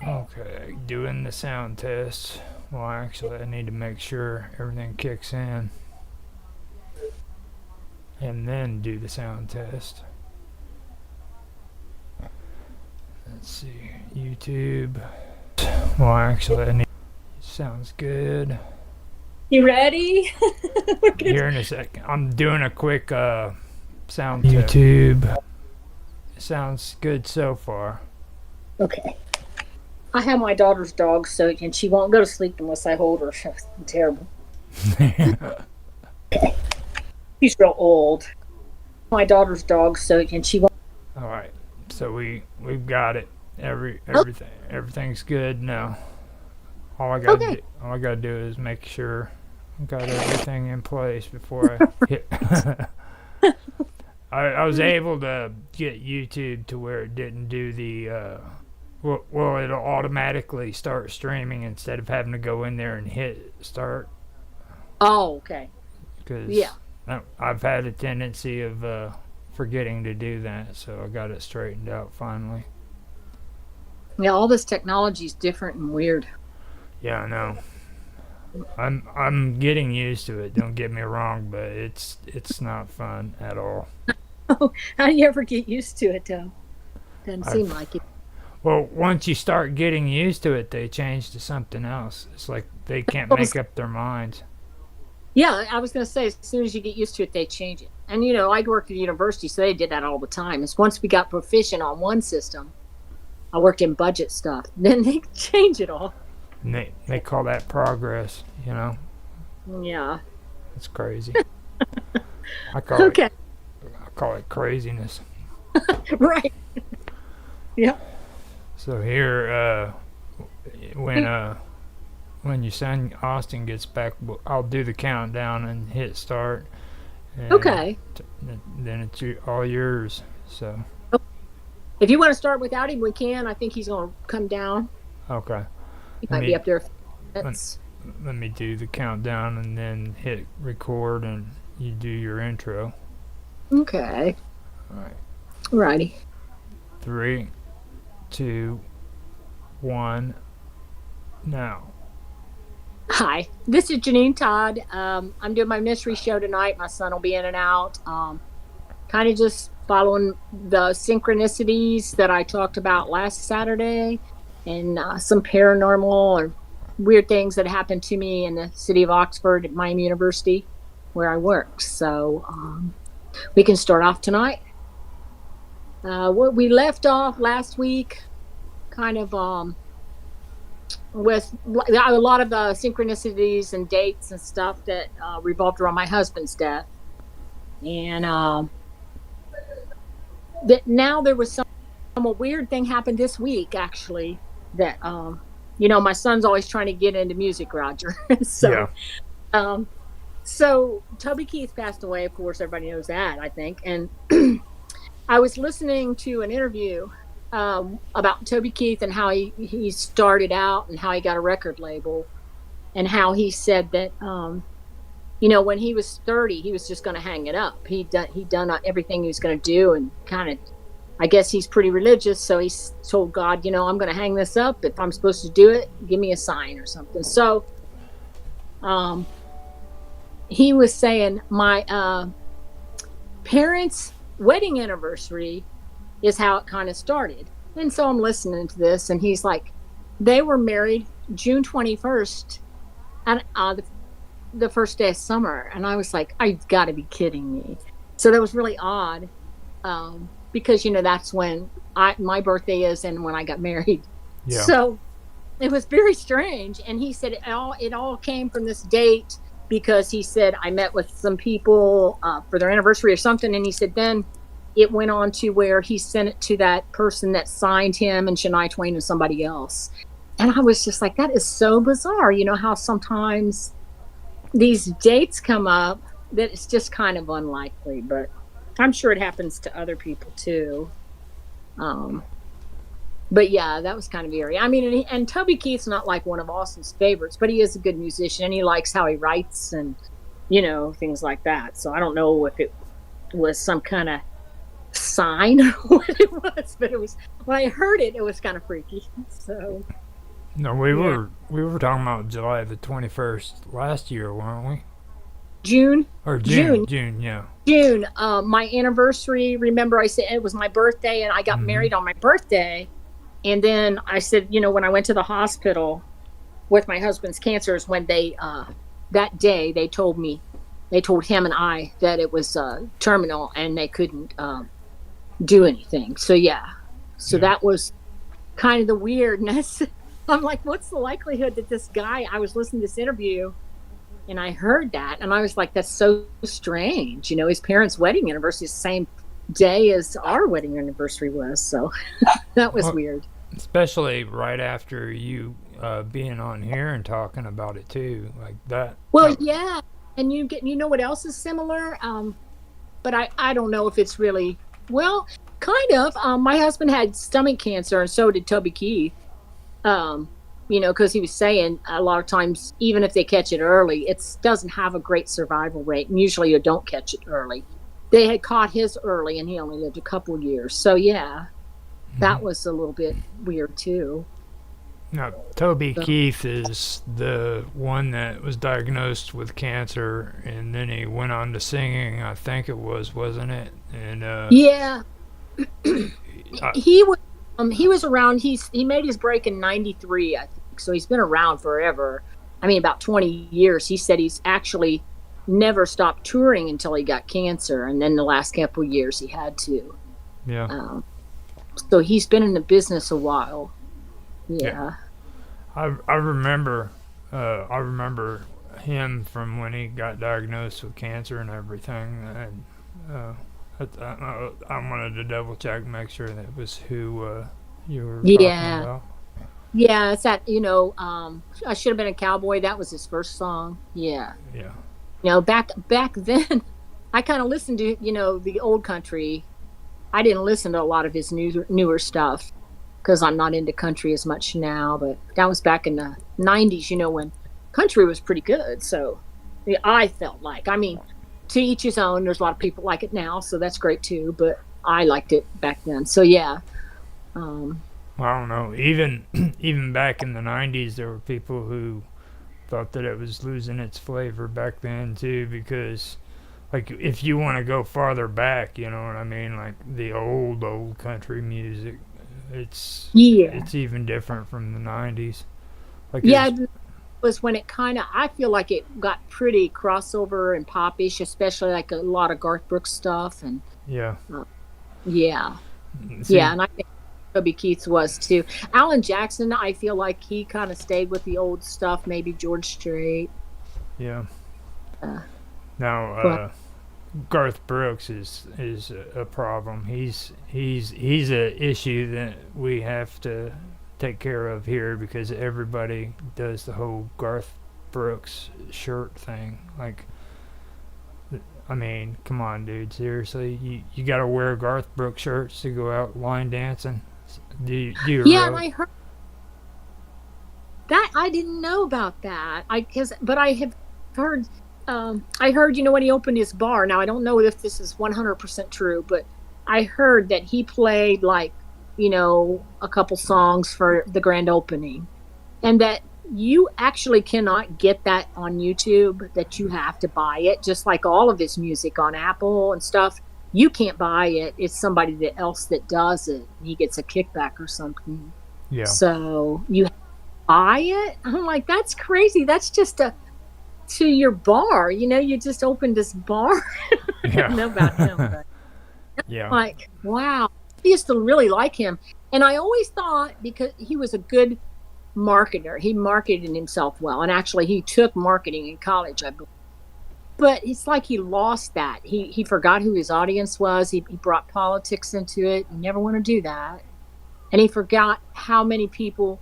Okay, doing the sound test. Well, actually, I need to make sure everything kicks in and then do the sound test. Let's see, YouTube. Well, actually, I need. Sounds good. You ready? We're good. Here in a second. I'm doing a quick sound test. YouTube. Sounds good so far. Okay. I have my daughter's dog soaked, and she won't go to sleep unless I hold her. She's terrible. Okay. She's real old. My daughter's dog soaked, and she won't. All right. So we've got it. Oh, Everything's good now. okay. All I gotta do is make sure I got everything in place before I hit. I was able to get YouTube to where it didn't do the well, it'll automatically start streaming instead of having to go in there and hit start Oh, okay. because Yeah. I've had a tendency of forgetting to do that, so I got it straightened out finally. Yeah. All this technology is different and weird. Yeah, I know. I'm getting used to it. Don't get me wrong, but it's not fun at all. How do you ever get used to it, though? Doesn't seem I've like it. Well, once you start getting used to it, they change to something else. It's like they can't I was- make up their minds. Yeah, I was going to say, as soon as you get used to it, they change it. And, I worked at a university, so they did that all the time. It's once we got proficient on one system, I worked in budget stuff. Then they change it all. And they call that progress. You know, Yeah. it's crazy. I call it Okay. I call it craziness. Right. Yeah. So here, when when your son Austin gets back, I'll do the countdown and hit start, and Okay. then it's all yours. So If you want to start without him, we can. I think he's going to come down. okay, He let might be me up there. let, That's let me do the countdown and then hit record and you do your intro. okay. All right, Righty. 3, 2, 1, now. Hi, this is Janine Todd. I'm doing my mystery show tonight. My son will be in and out. Kind of just following the synchronicities that I talked about last Saturday and some paranormal or weird things that happened to me in the city of Oxford at Miami University where I work. So we can start off tonight. What we left off last week, kind of with a lot of the synchronicities and dates and stuff that revolved around my husband's death. And that now there was a weird thing happened this week, actually, that, my son's always trying to get into music, Roger. Yeah. so, um, so Toby Keith passed away. Of course, everybody knows that, I think. And I was listening to an interview about Toby Keith and how he started out and how he got a record label and how he said that when he was 30 he was just going to hang it up. He'd done everything he was going to do, and kind of, I guess he's pretty religious, so he told God, I'm going to hang this up. If I'm supposed to do it, give me a sign or something. So he was saying my parents' wedding anniversary is how it kind of started. And so I'm listening to this, and he's like, they were married June 21st, and the first day of summer. And I was like, I've got to be kidding me. So that was really odd, because that's when my birthday is and when I got married. Yeah. So it was very strange. And he said it all came from this date, because he said I met with some people for their anniversary or something, and he said then it went on to where he sent it to that person that signed him and Shania Twain and somebody else. And I was just like, that is so bizarre. How sometimes these dates come up that it's just kind of unlikely, but I'm sure it happens to other people too. But yeah, that was kind of eerie. I mean, and Toby Keith's not like one of Austin's favorites, but he is a good musician and he likes how he writes and, things like that. So I don't know if it was some kind of sign or what it was, but it was when I heard it, it was kind of freaky. So No, yeah, we were talking about July the 21st last year, weren't we? June, Or June, June, yeah. June. My anniversary. Remember, I said it was my birthday, and I got Mm-hmm. married on my birthday. And then I said, when I went to the hospital with my husband's cancer, is when they that day they told him and I that it was terminal and they couldn't do anything. So yeah, so Yeah. that was kind of the weirdness. I'm like, what's the likelihood that this guy? I was listening to this interview and I heard that, and I was like, that's so strange. His parents' wedding anniversary is the same day as our wedding anniversary was. So that was Well, weird. especially right after you being on here and talking about it too, like that. Well, That yeah, and you know what else is similar? But I don't know if it's really well, kind of. My husband had stomach cancer, and so did Toby Keith. Um, because he was saying a lot of times, even if they catch it early, it doesn't have a great survival rate, and usually you don't catch it early. They had caught his early, and he only lived a couple years. So yeah, mhm. that was a little bit weird too. Now, Toby So, Keith is the one that was diagnosed with cancer, and then he went on to singing. I think it was, wasn't it? And yeah, I, he was around. He made his break in '93, I think. So he's been around forever. I mean, about 20 years. He said he's actually never stopped touring until he got cancer, and then the last couple of years he had to. yeah, Um, so he's been in the business a while. yeah. Yeah. I remember him from when he got diagnosed with cancer and everything. And uh, I wanted to double check, make sure that was who you were talking Yeah. about. Yeah. It's that, I should have been a cowboy. That was his first song. Yeah. Yeah, Back then, I kind of listened to, the old country. I didn't listen to a lot of his newer stuff because I'm not into country as much now. But that was back in the '90s, when country was pretty good. So yeah, I felt like, I mean, to each his own. There's a lot of people like it now, so that's great too. But I liked it back then. So yeah, um, well, I don't know. Even even back in the '90s, there were people who thought that it was losing its flavor back then too, because like if you want to go farther back, you know what I mean, like the old country music, yeah, it's even different from the '90s. Like yeah. it's It was when it kind of, I feel like it got pretty crossover and popish, especially like a lot of Garth Brooks stuff. And yeah. uh, yeah, yeah, See, and I think Toby Keith was too. Alan Jackson, I feel like he kind of stayed with the old stuff. Maybe George Strait. yeah. Uh, Now but Garth Brooks is a problem. He's a issue that we have to take care of here because everybody does the whole Garth Brooks shirt thing. Like, I mean, come on, dude. Seriously, you gotta wear Garth Brooks shirts to go out line dancing. Do you yeah, and really? I heard that. I didn't know about that. But I have heard. I heard, when he opened his bar. Now I don't know if this is 100% true, but I heard that he played like, a couple songs for the grand opening, and that you actually cannot get that on YouTube. That you have to buy it, just like all of his music on Apple and stuff. You can't buy it. It's somebody else that does it. He gets a kickback or something. Yeah, So you buy it. I'm like, that's crazy. That's just a to your bar. You just opened this bar. I didn't know about him, yeah, but yeah. like, wow. I used to really like him. And I always thought because he was a good marketer, he marketed himself well. And actually, he took marketing in college, I believe. But it's like he lost that. He forgot who his audience was. He brought politics into it. You never want to do that. And he forgot how many people,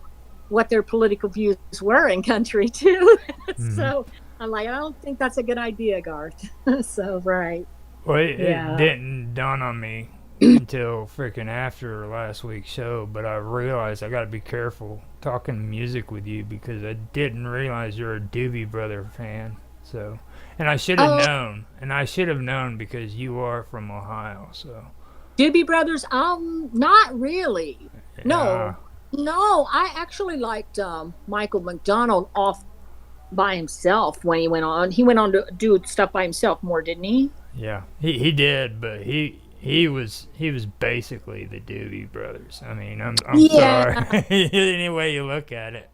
what their political views were in country too. Hmm. So I'm like, I don't think that's a good idea, Garth. So right, Well, it yeah. didn't dawn on me until freaking after last week's show, but I realized I got to be careful talking music with you because I didn't realize you're a Doobie Brother fan. And I should have Oh, known, and I should have known because you are from Ohio. So Doobie Brothers? Not really. Yeah, No, no. I actually liked Michael McDonald off by himself when he went on. He went on to do stuff by himself more, didn't he? yeah. He did, but he was basically the Doobie Brothers. I mean, I'm Yeah. sorry. Any way you look at it.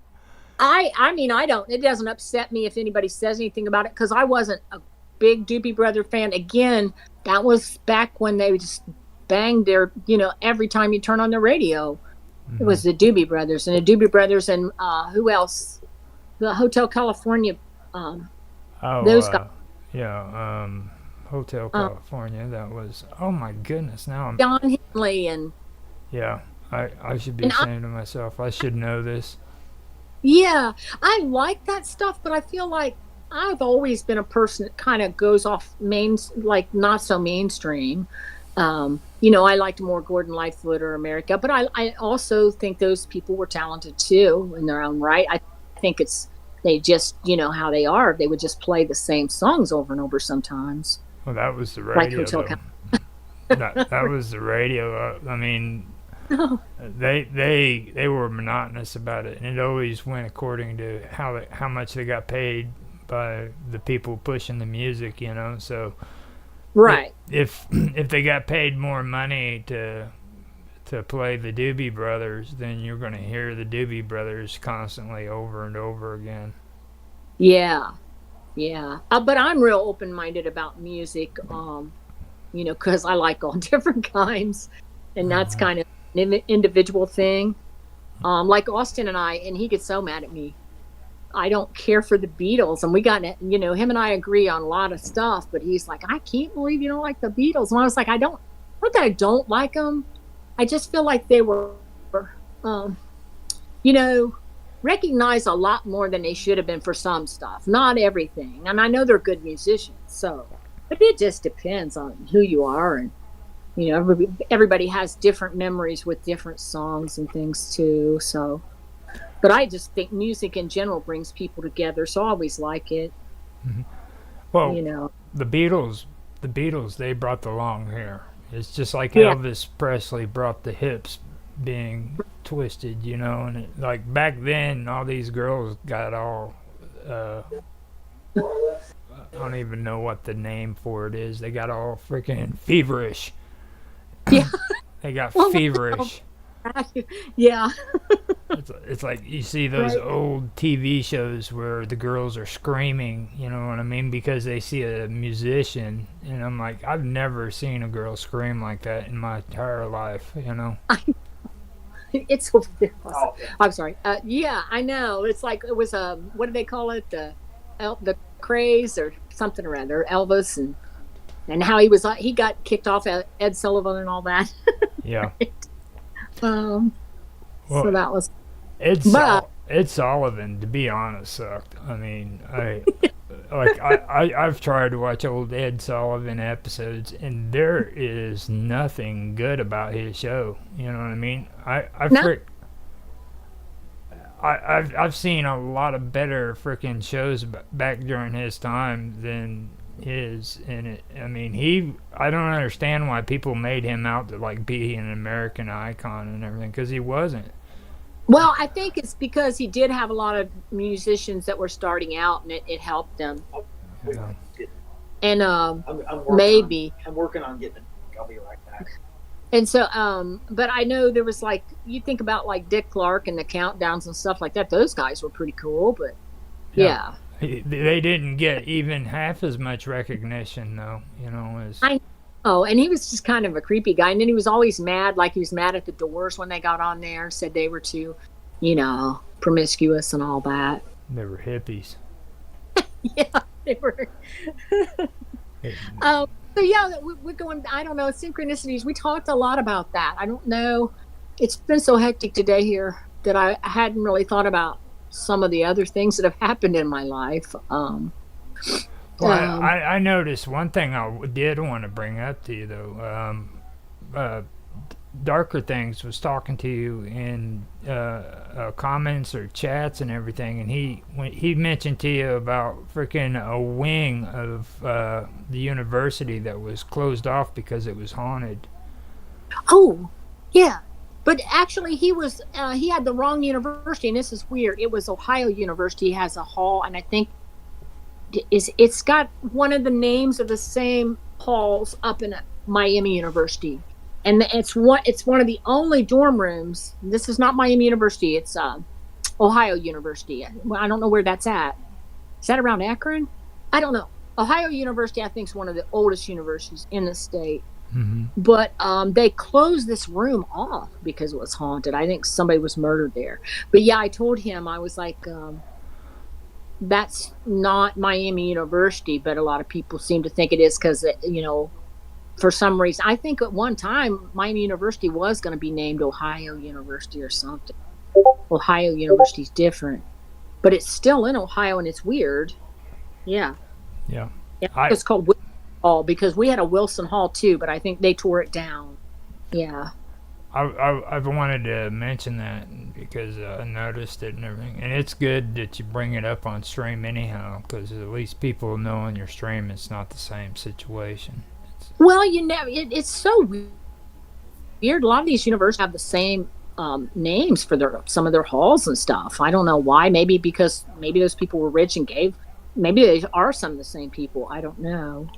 I mean, I don't. It doesn't upset me if anybody says anything about it because I wasn't a big Doobie Brother fan. Again, that was back when they just banged their, every time you turn on the radio, it Hmm. was the Doobie Brothers and the Doobie Brothers and who else? The Hotel California, um, Oh, those guys. yeah. Hotel Um, California. That was. Oh my goodness. Now I'm. Don Henley Yeah. I should be and ashamed of myself. I should know this. yeah, I like that stuff, but I feel like I've always been a person that kind of goes off like not so mainstream. I liked more Gordon Lightfoot or America, but I also think those people were talented too in their own right. I think they just, how they are. They would just play the same songs over and over sometimes, Well, that was the like radio Hotel though. That was the radio. I mean, California. they were monotonous about it, and it always went according to how much they got paid by the people pushing the music. So Right. if they got paid more money to play the Doobie Brothers, then you're going to hear the Doobie Brothers constantly over and over again. Yeah. Yeah. But I'm real open minded about music. Because I like all different kinds, and that's Uh, kind of an individual thing. Like Austin and he gets so mad at me. I don't care for the Beatles, and we got him and I agree on a lot of stuff, but he's like, I can't believe you don't like the Beatles. And I was like, not that I don't like them. I just feel like they were, um, you know, recognized a lot more than they should have been for some stuff. Not everything, and I know they're good musicians, so. But it just depends on who you are, and everybody has different memories with different songs and things too. So, but I just think music in general brings people together, so I always like it. mhm. Well, You know, the Beatles, they brought the long hair. It's just like yeah, Elvis Presley brought the hips being twisted, and like back then, all these girls got all. Uh, I don't even know what the name for it is. They got all freaking feverish. yeah. They got Well, feverish. yeah, It's like you see those right. old TV shows where the girls are screaming, you know what I mean, because they see a musician, and I'm like, I've never seen a girl scream like that in my entire life. It's so ridiculous. I'm sorry. Yeah, I know. It's like it was what do they call it? The craze or something or other. Elvis and how he got kicked off at Ed Sullivan and all that. Yeah. Um, so Well, that was, Ed but Ed Sullivan, to be honest, sucked. I mean, I've tried to watch old Ed Sullivan episodes, and there is nothing good about his show. You know what I mean? no, I've seen a lot of better freaking shows back during his time than his, and I mean, I don't understand why people made him out to like be an American icon and everything, because he wasn't. well, I think it's because he did have a lot of musicians that were starting out, and it helped them. You know? And maybe, I'm working on getting it. I'll be right back. and so, but I know there was like you think about like Dick Clark and the countdowns and stuff like that. Those guys were pretty cool, but Yeah. yeah. They didn't get even half as much recognition, though. As I Oh, and he was just kind of a creepy guy. And then he was always mad, like he was mad at the Doors when they got on there, said they were too, promiscuous and all that. they were hippies. Yeah, they were. It- So yeah, we're going. I don't know, synchronicities. We talked a lot about that. I don't know. It's been so hectic today here that I hadn't really thought about some of the other things that have happened in my life. Well, Um, I noticed one thing did want to bring up to you, though. Darker Things was talking to you in comments or chats and everything, and he mentioned to you about freaking a wing of the university that was closed off because it was haunted. Oh, yeah. But actually, he had the wrong university, and this is weird. It was Ohio University has a hall, and I think it's got one of the names of the same halls up in Miami University, and it's one of the only dorm rooms. This is not Miami University. It's Ohio University. I don't know where that's at. Is that around Akron? I don't know. Ohio University, I think, is one of the oldest universities in the state. Mm-hmm. But they closed this room off because it was haunted. I think somebody was murdered there. But yeah, I told him, I was like, that's not Miami University, but a lot of people seem to think it is because, for some reason, I think at one time Miami University was going to be named Ohio University or something. Ohio University's different, but it's still in Ohio and it's weird. Yeah. Yeah. It's called Wilson Hall because we had a Wilson Hall too, but I think they tore it down. Yeah. I've wanted to mention that because I noticed it and everything, and it's good that you bring it up on stream anyhow, because at least people know on your stream it's not the same situation. Well, it's so weird. A lot of these universities have the same names for some of their halls and stuff. I don't know why. Maybe because those people were rich and gave. Maybe they are some of the same people. I don't know.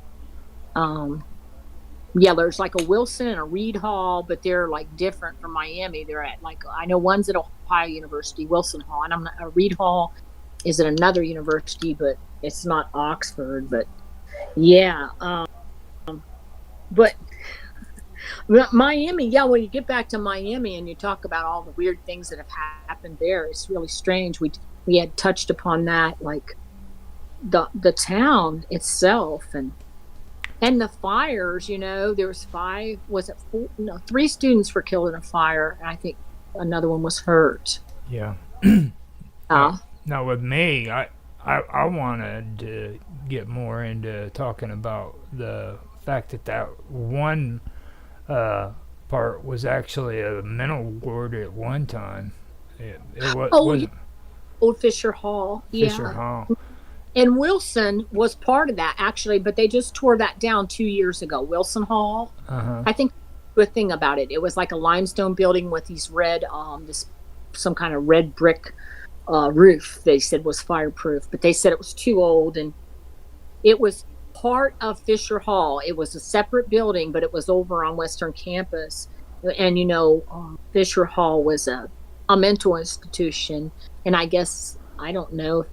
Yeah, there's like a Wilson and a Reed Hall, but they're like different from Miami. They're at I know one's at Ohio University, Wilson Hall, and a Reed Hall is at another university, but it's not Oxford. But yeah, but Miami, yeah. When you get back to Miami and you talk about all the weird things that have happened there, it's really strange. We had touched upon that, like the town itself and the fires. There was three students were killed in a fire, and I think another one was hurt. Yeah. Now with me, I wanted to get more into talking about the fact that one part was actually a mental ward at one time. It was Old Fisher Hall. Fisher Hall. And Wilson was part of that, actually, but they just tore that down 2 years ago. Wilson Hall. Uh-huh. I think the thing about it was like a limestone building with these some kind of red brick roof. They said was fireproof, but they said it was too old, and it was part of Fisher Hall. It was a separate building, but it was over on Western Campus. And Fisher Hall was a mental institution, and I guess I don't know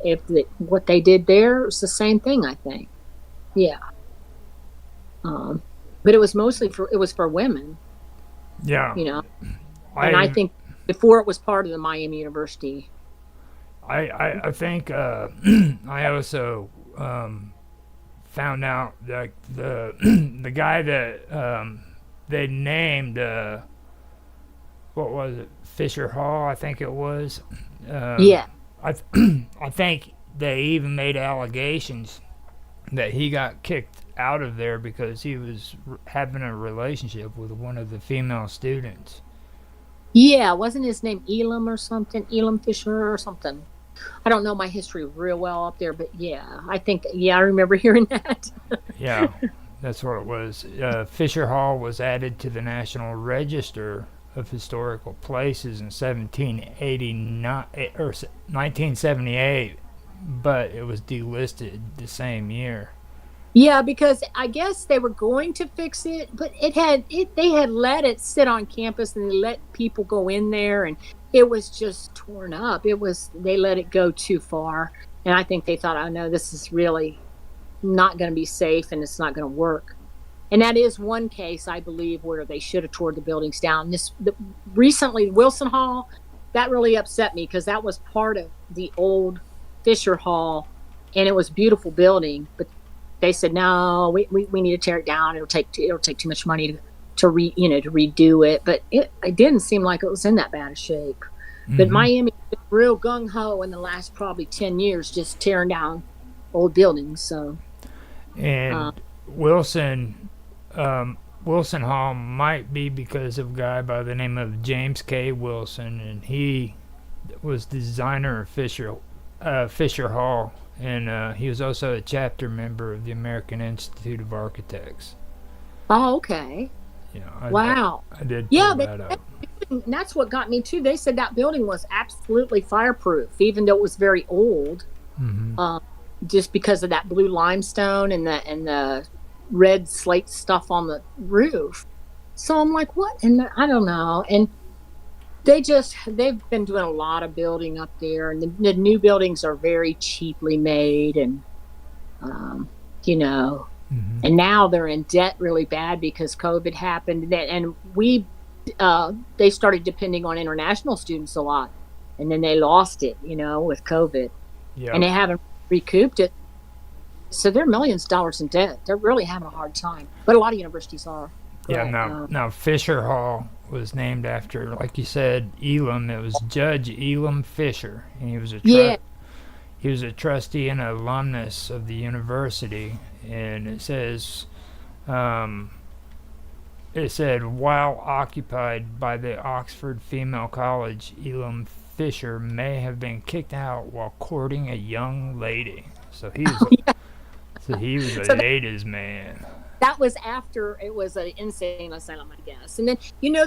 if what they did there was the same thing. I think, yeah. But it was mostly for women. Yeah. And I think before it was part of the Miami University. I think I also found out that the guy that they named what was it, Fisher Hall, I think it was. Yeah. I think they even made allegations that he got kicked out of there because he was having a relationship with one of the female students. Yeah, wasn't his name Elam or something? Elam Fisher or something. I don't know my history real well up there, but yeah, I remember hearing that. Yeah, that's what it was. Fisher Hall was added to the National Register of Historical Places in 1789 or 1978, but it was delisted the same year. Yeah, because I guess they were going to fix it, but they had let it sit on campus and they let people go in there, and it was just torn up. They let it go too far, and I think they thought, oh no, this is really not going to be safe and it's not going to work. And that is one case, I believe, where they should have torn the buildings down. Recently, Wilson Hall, that really upset me because that was part of the old Fisher Hall, and it was a beautiful building. But they said, no, we need to tear it down. It'll take too much money to redo it. But it didn't seem like it was in that bad a shape. Mm-hmm. But Miami was real gung ho in the last probably 10 years, just tearing down old buildings. So, and Wilson Hall might be because of a guy by the name of James K. Wilson, and he was the designer of Fisher Hall, and he was also a chapter member of the American Institute of Architects. Oh, okay. Wow. I did Yeah, pull that up. that's what got me too. They said that building was absolutely fireproof, even though it was very old, Mm-hmm. um, just because of that blue limestone and the red slate stuff on the roof. So I'm like, what? And I don't know. And they've been doing a lot of building up there, and the new buildings are very cheaply made, and um, you know, Mm-hmm. and now they're in debt really bad because COVID happened, and they started depending on international students a lot, and then they lost it, with COVID, and Yep. they haven't recouped it. So they're millions of dollars in debt. They're really having a hard time, but a lot of universities are. Yeah. But Now Fisher Hall was named after, like you said, Elam. It was Judge Elam Fisher, and yeah, he was a trustee and an alumnus of the university. And it says, um, it said, while occupied by the Oxford Female College, Elam Fisher may have been kicked out while courting a young lady. So he was a so ladies' man. that was after it was an insane asylum, I guess. And then,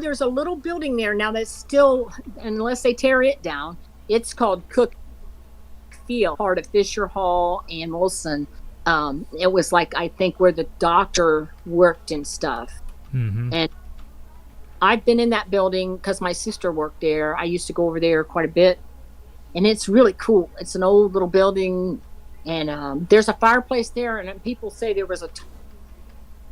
there's a little building there now that's still, unless they tear it down, it's called Cook Field, part of Fisher Hall and Wilson. It was like, I think, where the doctor worked and stuff. Mm-hmm. And I've been in that building because my sister worked there. I used to go over there quite a bit. And it's really cool. It's an old little building. And there's a fireplace there. And people say there was a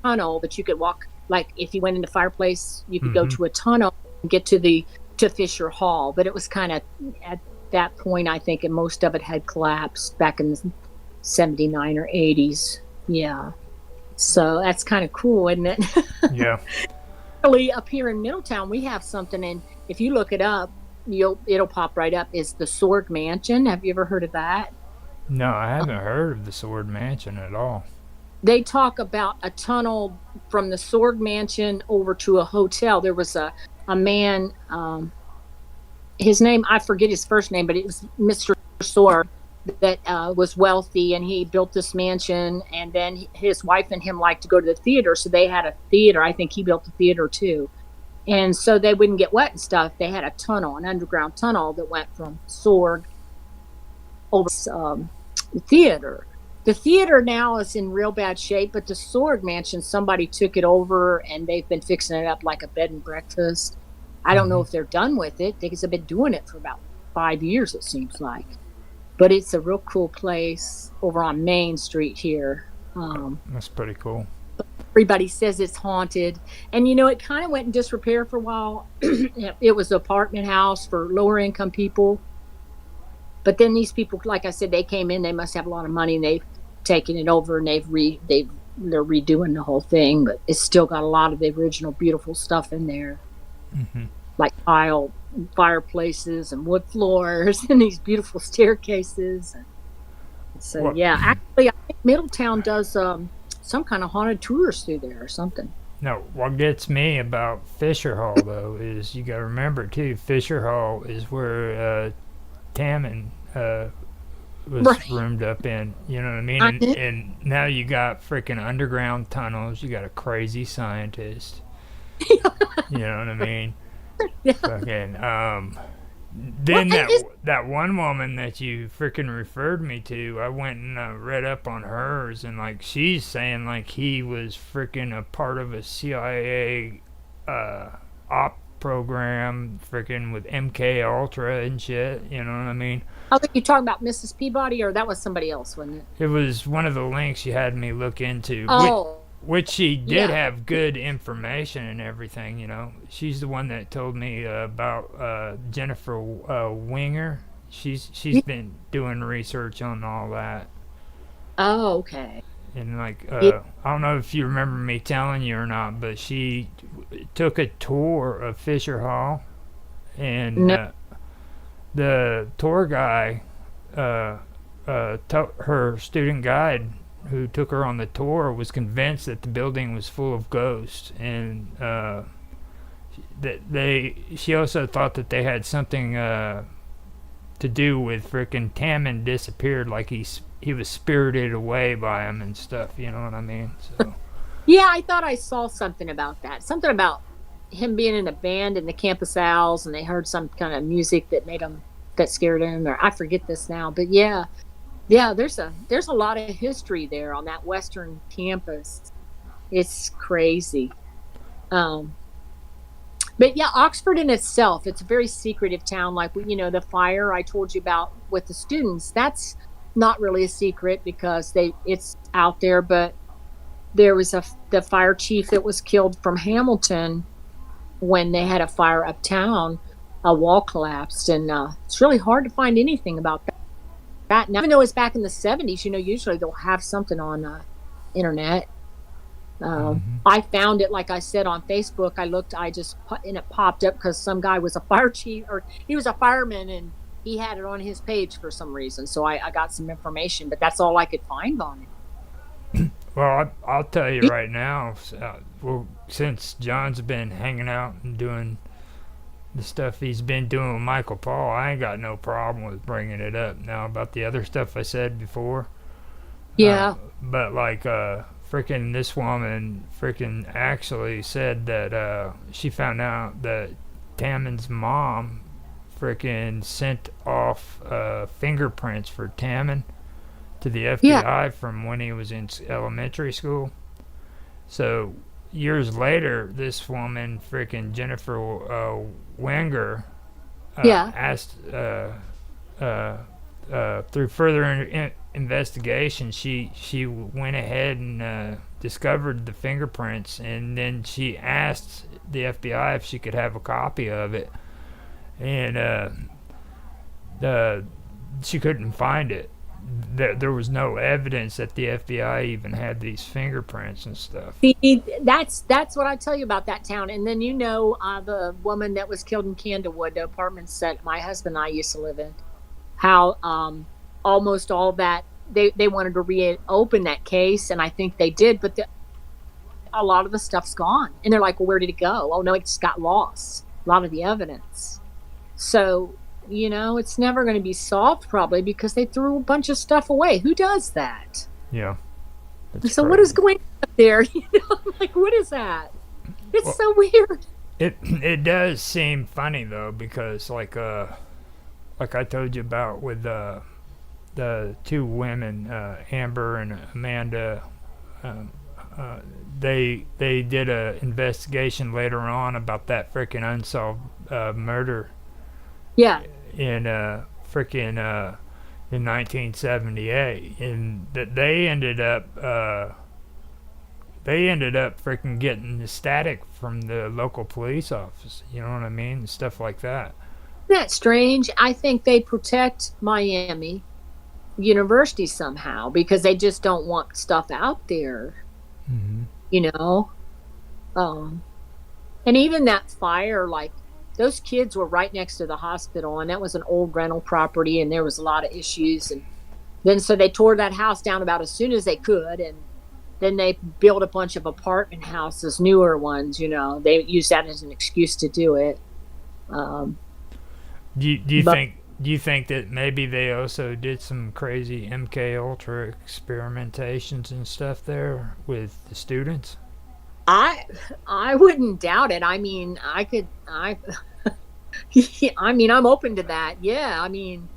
tunnel that you could walk. Like, if you went in the fireplace, you could go to a tunnel and get to Fisher Hall. But it was kind of, at that point, I think, and most of it had collapsed back in the 79 or 80s. Yeah. So that's kind of cool, isn't it? Yeah. Really, up here in Middletown, we have something, and if you look it up, it'll pop right up. Is the Sorg Mansion? Have you ever heard of that? No, I haven't heard of the Sword Mansion at all. They talk about a tunnel from the Sorg Mansion over to a hotel. There was a man, his name, I forget his first name, but it was Mr. Sorg, that was wealthy, and he built this mansion, and then his wife and him liked to go to the theater, so they had a theater. I think he built the theater too, and so they wouldn't get wet and stuff. They had a tunnel, an underground tunnel that went from Sorg over the theater. The theater now is in real bad shape, but the Sorg Mansion, somebody took it over, and they've been fixing it up like a bed and breakfast. I don't know if they're done with it, because they've been doing it for about 5 years, it seems like. But it's a real cool place over on Main Street here. That's pretty cool. Everybody says it's haunted. And, it kind of went in disrepair for a while. It was an apartment house for lower income people. But then these people, like I said, they came in, they must have a lot of money, and they've taken it over, and they're redoing the whole thing. But it's still got a lot of the original beautiful stuff in there. Mm-hmm. Like tile fireplaces and wood floors and these beautiful staircases. So yeah, actually, I think Middletown does some kind of haunted tours through there or something. Now, what gets me about Fisher Hall, though, is you got to remember, too, Fisher Hall is where Tammin was roomed up in. You know what I mean? And now you got freaking underground tunnels. You got a crazy scientist. You know what I mean? Yeah. Fucking, then that one woman that you freaking referred me to, I went and read up on hers, and like she's saying like he was freaking a part of a CIA op program, freaking with MK Ultra and shit. You know what I mean? I think you're talking about Mrs. Peabody, or that was somebody else, wasn't it? It was one of the links you had me look into. Oh. Which she did have good information and everything, She's the one that told me about Jennifer Winger. She's been doing research on all that. Oh, okay. And I don't know if you remember me telling you or not, but she took a tour of Fisher Hall, and the tour guy, her student guide who took her on the tour, was convinced that the building was full of ghosts, and she also thought that they had something to do with frickin' Tammin disappeared, like he was spirited away by him and stuff. You know what I mean? So Yeah, I thought I saw something about that. Something about him being in a band in the Campus Owls, and they heard some kind of music that made him that scared him, or I forget this now. But yeah, yeah, there's a lot of history there on that Western campus. It's crazy. Um, but yeah, Oxford in itself, it's a very secretive town. Like the fire I told you about with the students, that's not really a secret because it's out there. But there was the fire chief that was killed from Hamilton when they had a fire uptown. A wall collapsed, and it's really hard to find anything about that. Now, even though it's back in the 70s, usually they'll have something on internet. Hmm. I found it, like I said, on Facebook. I looked, and it popped up because some guy was a fire chief, or he was a fireman, and he had it on his page for some reason. So I got some information, but that's all I could find on Well, I'll tell you it. right now. Well, since John's been hanging out and doing the stuff he's been doing with Michael Paul, I ain't got no problem with bringing it up. Now about the other stuff I said before, uh, Yeah, but like freaking this woman freaking actually said that she found out that Tammann's mom freaking sent off fingerprints for Tamman to the yeah, FBI from when he was in elementary school. So years later, this woman, freaking Jennifer Wenger, yeah, asked through further investigation, she went ahead and discovered the fingerprints, and then she asked the FBI if she could have a copy of it, and the she couldn't find it. There was no evidence that the FBI even had these fingerprints and stuff. See, that's what I tell you about that town. And then the woman that was killed in Candlewood, the apartments that my husband and I used to live in. How almost all that they wanted to reopen that case, and I think they did, but a lot of the stuff's gone. And they're like, "Well, where did it go?" "Oh no, it just got lost. A lot of the evidence." So it's never going to be solved probably because they threw a bunch of stuff away. Who does that? Yeah, that's So what is crazy. going on up there? I'm like, what is that? It's Well, so weird. it does seem funny though, because like I told you about with the two women, Amber and Amanda. Um, uh, they did a investigation later on about that freaking unsolved murder Yeah, in freaking in 1978, and that they ended up freaking getting the static from the local police office. You know what I mean? And stuff like that. isn't that strange? I think they protect Miami University somehow because they just don't want stuff out there, Hmm. you know? Um, and even that fire, like those kids were right next to the hospital, and that was an old rental property, and there was a lot of issues. And then so they tore that house down about as soon as they could, and then they built a bunch of apartment houses, newer ones. They used that as an excuse to do it. Um, but Do you think that maybe they also did some crazy MK Ultra experimentations and stuff there with the students? I I wouldn't doubt it. I mean, I mean, I'm open to that. Yeah, I mean,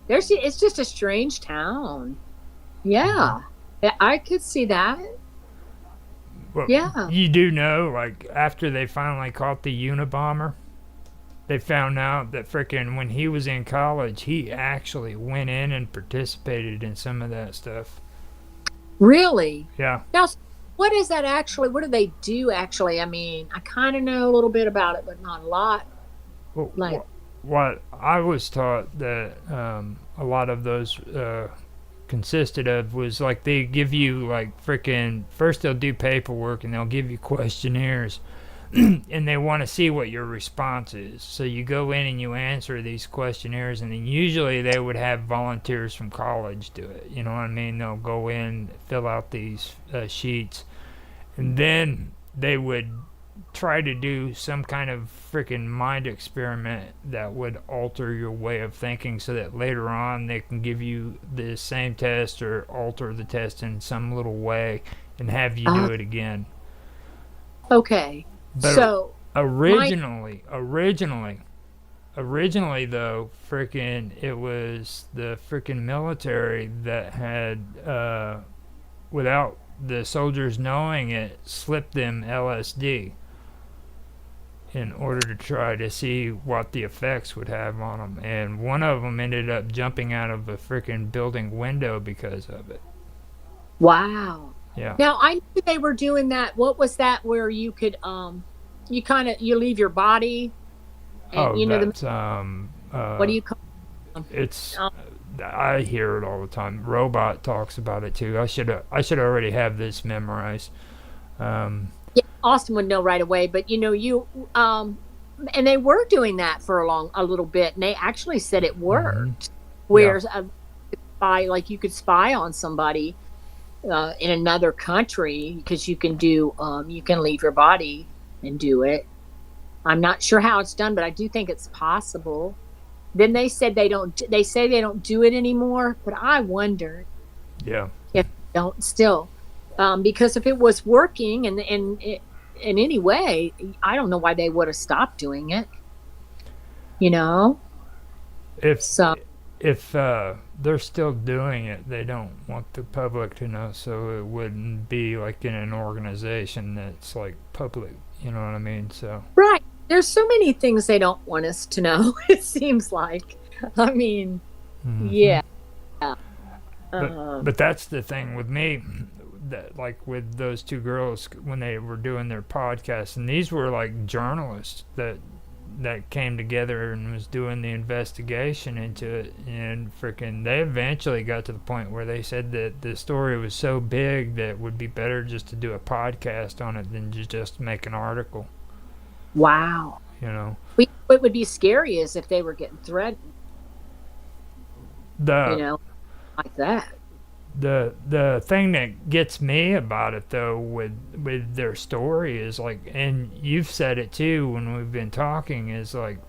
it's just a strange town. Hmm. Yeah, I could see that. Well, Yeah, you do know, like after they finally caught the Unabomber, they found out that frickin' when he was in college, he actually went in and participated in some of that stuff. really. Yeah. Now, what is that actually? What do they do actually? I mean, I kind of know a little bit about it, but not a lot. Well, Like, what I was taught that a lot of those consisted of was like they give you like frickin' first they'll do paperwork and they'll give you questionnaires and they want to see what your response is. So you go in and you answer these questionnaires, and then usually they would have volunteers from college do it. You know what I mean? They'll go in, fill out these sheets, and then they would try to do some kind of freaking mind experiment that would alter your way of thinking so that later on they can give you the same test or alter the test in some little way and have you do it again. Okay. But So originally though, freaking it was the freaking military that had, without the soldiers knowing it, slipped them LSD in order to try to see what the effects would have on them. And one of them ended up jumping out of a freaking building window because of it. wow. Yeah. Now I knew they were doing that. What was that where you could you leave your body and Oh, you know the that's what do you call it's um, I hear it all the time. Robot talks about it too. I should already have this memorized. yeah, Austin would know right away, but and they were doing that for a little bit, and they actually said it Mhm. worked. Yeah. Where you could spy on somebody in another country because you can leave your body and do it. I'm not sure how it's done, but I do think it's possible. Then they said they say they don't do it anymore, but I wonder Yeah. if they don't still, because if it was working in any way, I don't know why they would have stopped doing it. You know, If so they're still doing it, they don't want the public to know, so it wouldn't be like in an organization that's like public. You know what I mean? So. right. There's so many things they don't want us to know. It seems like. I mean, Mhm. yeah. But that's the thing with me, that like with those two girls when they were doing their podcast, and these were like journalists that came together and was doing the investigation into it, and freaking they eventually got to the point where they said that the story was so big that it would be better just to do a podcast on it than to just make an article. Wow. You know, What would be scary is if they were getting threatened, the like that. the thing that gets me about it though with their story is like, and you've said it too when we've been talking, is like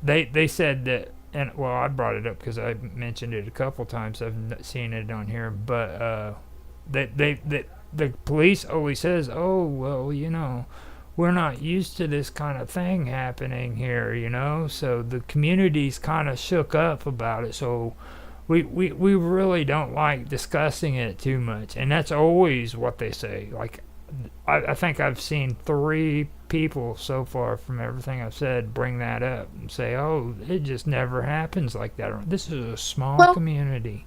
they said that, and well, I brought it up because I mentioned it a couple times. I've seen it on here, but the police always says, oh well, we're not used to this kind of thing happening here, so the community's kind of shook up about it, so we really don't like discussing it too much. And that's always what they say. Like, I think I've seen 3 people so far from everything I've said bring that up and say, oh, it just never happens like that. This is a small community.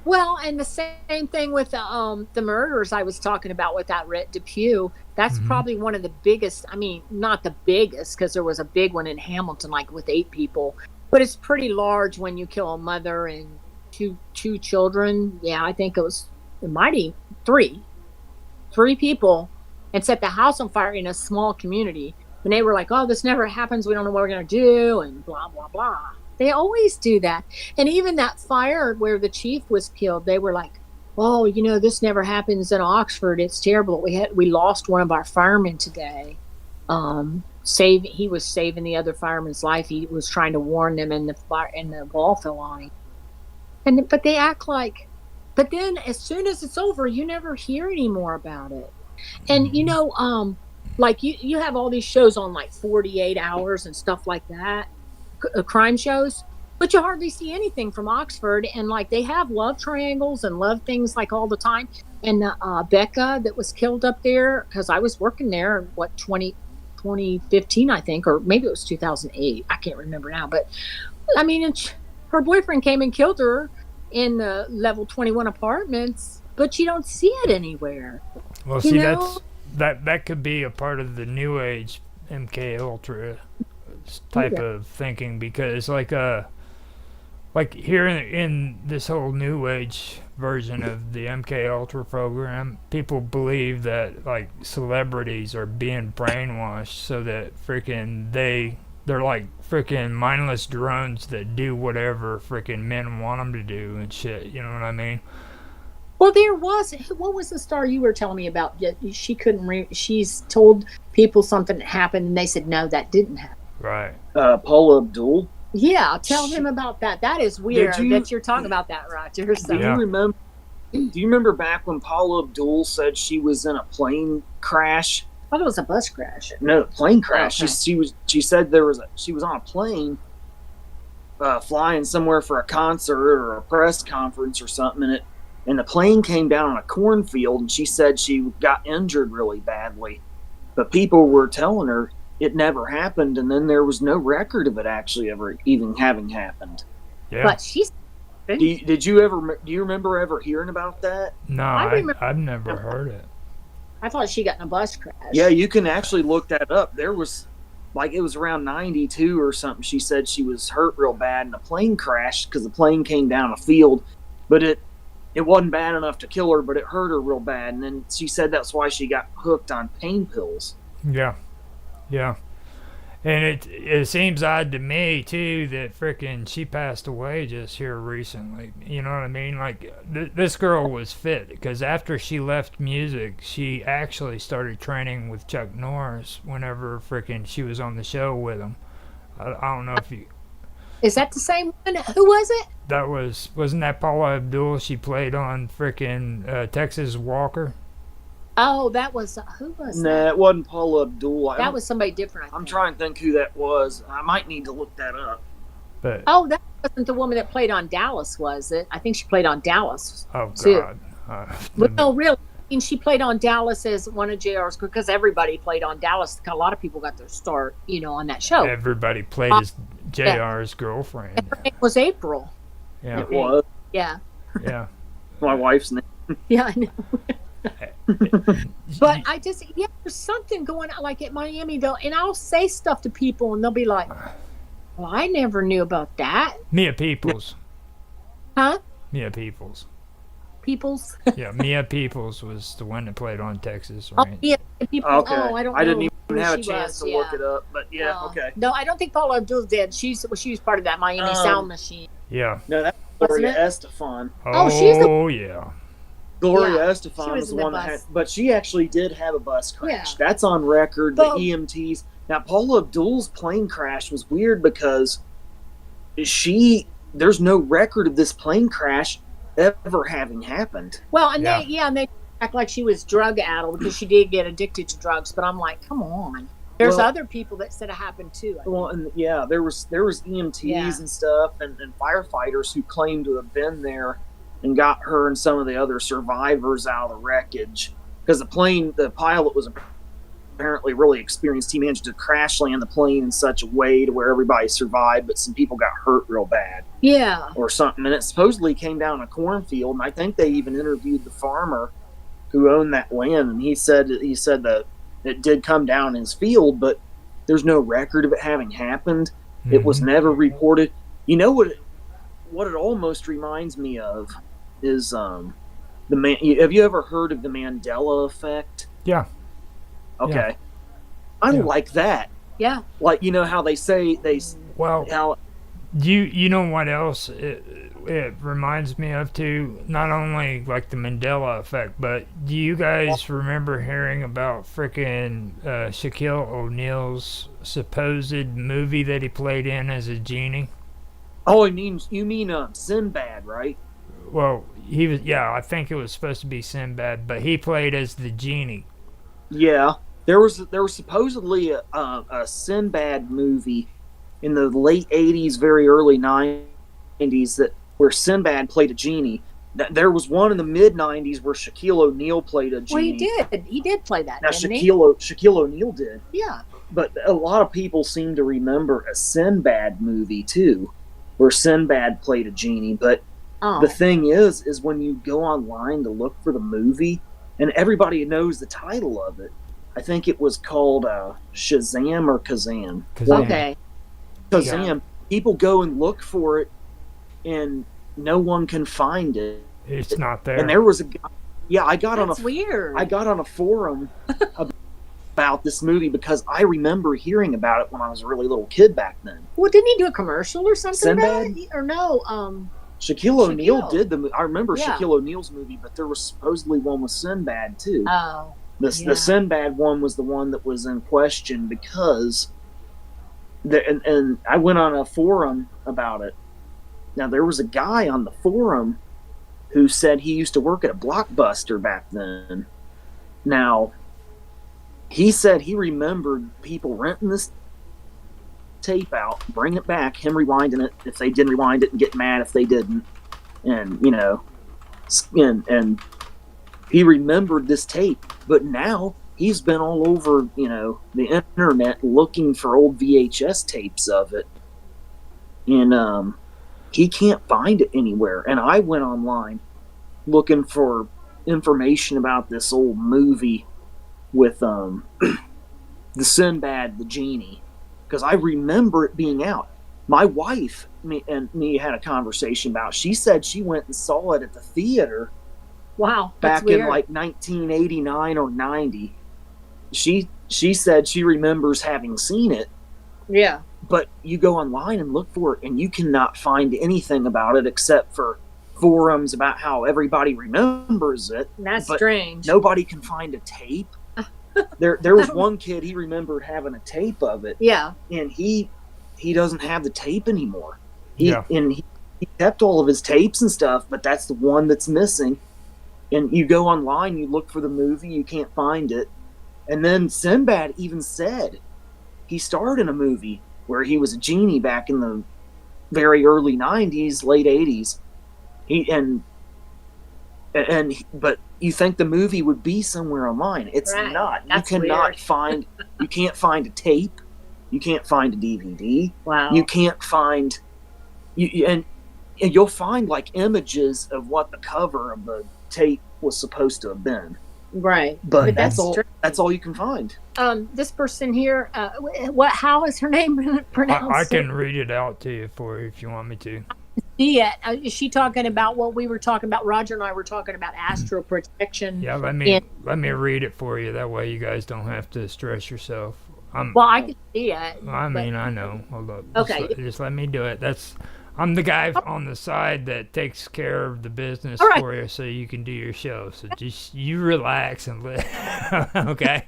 Well, and the same thing with the murders I was talking about with that Rhett Depew. That's Mm-hmm. probably one of the biggest. I mean, not the biggest, because there was a big one in Hamilton, like with 8 people. But it's pretty large when you kill a mother and two children. Yeah, I think it might be 3 people, and set the house on fire in a small community. And they were like, "Oh, this never happens. We don't know what we're gonna do," and blah blah blah. They always do that. And even that fire where the chief was killed, they were like, "Oh, this never happens in Oxford. It's terrible. We lost one of our firemen today. He was saving the other fireman's life. He was trying to warn them, and the wall fell on him. But they act like. But then, as soon as it's over, you never hear any more about it. And like you have all these shows on like 48 hours and stuff like that, crime shows, but you hardly see anything from Oxford. And like they have love triangles and love things like all the time. And Becca that was killed up there, because I was working there, 2015, I think, or maybe it was 2008. I can't remember now. But I mean, her boyfriend came and killed her in the level 21 apartments, but you don't see it anywhere. Well, see, that could be a part of the new age MK Ultra type of thinking, because like here in this whole new age version of the MK Ultra program, people believe that like celebrities are being brainwashed so that freaking they're like freaking mindless drones that do whatever freaking men want them to do and shit. You know what I mean? Well, what was the star you were telling me about? She couldn't she's told people something happened and they said, no, that didn't happen. Right. Paula Abdul. Yeah, tell him about that. That is weird that you're talking about that, Roger. So. Do you remember Do you remember back when Paula Abdul said she was in a plane crash? I thought it was a bus crash. No, plane crash. Okay. She said she was on a plane flying somewhere for a concert or a press conference or something, and the plane came down on a cornfield, and she said she got injured really badly. But people were telling her it never happened, and then there was no record of it actually ever even having happened. Yeah. But she's. Do you remember ever hearing about that? No, I've never heard it. I thought she got in a bus crash. Yeah, you can actually look that up. There was, like, it was around 92 or something. She said she was hurt real bad in a plane crash because the plane came down a field, but it wasn't bad enough to kill her, but it hurt her real bad. And then she said that's why she got hooked on pain pills. Yeah. And it seems odd to me too that frickin' she passed away just here recently. You know what I mean? Like this girl was fit because after she left music, she actually started training with Chuck Norris whenever frickin' she was on the show with him. I don't know if you. Is that the same one? Who was it? That wasn't that Paula Abdul? She played on frickin' Texas Walker. Oh, that was who was that? Nah, it wasn't Paula Abdul. That was somebody different. I'm trying to think who that was. I might need to look that up. But that wasn't the woman that played on Dallas, was it? I think she played on Dallas. oh too. God. Well, no, really. I mean, she played on Dallas as one of JR's, because everybody played on Dallas. A lot of people got their start, on that show. Everybody played as JR's girlfriend. Her name was April. Yeah. It was. Yeah. Yeah. My wife's name. Yeah, I know. But there's something going on, like at Miami, though, and I'll say stuff to people, and they'll be like, well, I never knew about that. Mia Peoples. Huh? Mia Peoples. Peoples? Yeah, Mia Peoples was the one that played on Texas, Oh, right? yeah, Peoples. Okay. Oh, I don't know. I didn't even who have a she chance was, to look it up, but yeah, okay. No, I don't think Paula Abdul did. She was part of that Miami Sound Machine. Yeah. No, that's Wasn't Gloria it? Estefan. Oh, she's the- Oh, yeah. Gloria Yeah, Estefan she was was the in the one that bus. had, but she actually did have a bus crash. Yeah. That's on record. But- the EMTs. Now, Paula Abdul's plane crash was weird because there's no record of this plane crash ever having happened. Well, and Yeah. they act like she was drug addled because she did get addicted to drugs. But I'm like, come on. There's Well- other people that said it happened too. Well, and yeah, there was EMTs Yeah. and stuff, and firefighters who claimed to have been there and got her and some of the other survivors out of the wreckage, because the pilot was apparently really experienced. He managed to crash land the plane in such a way to where everybody survived, but some people got hurt real bad Yeah. or something. And it supposedly came down a cornfield, and I think they even interviewed the farmer who owned that land, and he said that it did come down his field, but there's no record of it having happened. It was never reported. You know what it almost reminds me of is have you ever heard of the Mandela effect? Yeah. Okay. Yeah. I Yeah. like that. Yeah. Like, how they say Well, how you know what else it reminds me of too? Not only like the Mandela effect, but do you guys remember hearing about frickin' Shaquille O'Neal's supposed movie that he played in as a genie? Oh, you mean Sinbad, right? Well, he was, yeah, I think it was supposed to be Sinbad, but he played as the genie. Yeah. There was supposedly a Sinbad movie in the late 80s, very early 90s where Sinbad played a genie. There was one in the mid 90s where Shaquille O'Neal played a genie. Well, he did play that, Now didn't he? Shaquille O'Neal did, Yeah. but a lot of people seem to remember a Sinbad movie too, where Sinbad played a genie. But Oh. the thing is when you go online to look for the movie, and everybody knows the title of it. I think it was called Shazam or Kazam. Kazam. Okay. Kazam. Yeah. People go and look for it, and no one can find it. It's not there. And there was a guy. Yeah, I got That's weird. on a forum about this movie because I remember hearing about it when I was a really little kid back then. Well, didn't he do a commercial or something about Sinbad? it? Or no? Shaquille O'Neal Shaquille. did I remember Yeah. Shaquille O'Neal's movie, but there was supposedly one with Sinbad too. Oh. The Yeah. Sinbad one was the one that was in question because and I went on a forum about it. Now there was a guy on the forum who said he used to work at a Blockbuster back then. Now, he said he remembered people renting this tape out, bring it back, him rewinding it if they didn't rewind it, and get mad if they didn't, and and he remembered this tape. But now he's been all over the internet looking for old VHS tapes of it, and he can't find it anywhere. And I went online looking for information about this old movie with the Sinbad the genie, because I remember it being out. My wife and me had a conversation about it. She said she went and saw it at the theater. Wow, back weird. in like 1989 or 90. She said she remembers having seen it. Yeah. But you go online and look for it, and you cannot find anything about it except for forums about how everybody remembers it. That's strange. Nobody can find a tape. There was one kid, he remembered having a tape of it. Yeah. And he doesn't have the tape anymore. He kept all of his tapes and stuff, but that's the one that's missing. And you go online, you look for the movie, you can't find it. And then Sinbad even said he starred in a movie where he was a genie back in the very early 90s, late 80s. But you think the movie would be somewhere online. It's not. That's you cannot weird. find, you can't find a tape. You can't find a DVD. Wow. You can't find, and you'll find like images of what the cover of the tape was supposed to have been. Right. But that's all you can find. This person here, how is her name pronounced? I can read it out to you if you want me to. Yeah. Is she talking about what we were talking about? Roger and I were talking about astral projection. Yeah, let me read it for you. That way you guys don't have to stress yourself. Well, I can see it. I know. Hold up. Okay. Just let me do it. I'm the guy on the side that takes care of the business for you, so you can do your show. So just you relax and okay.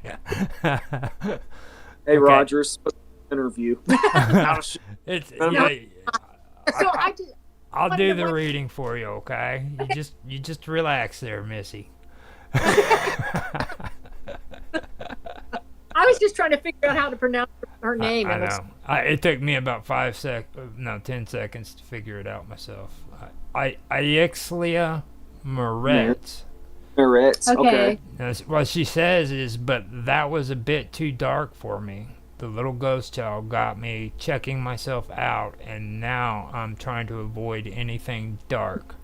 Hey, Roger, interview. I'll do the reading for you, okay? You just relax there, Missy. I was just trying to figure out how to pronounce her name. I know. It took me about 10 seconds to figure it out myself. Iexlia Moretz. Moretz, okay. What she says is, but that was a bit too dark for me. The little ghost child got me checking myself out, and now I'm trying to avoid anything dark.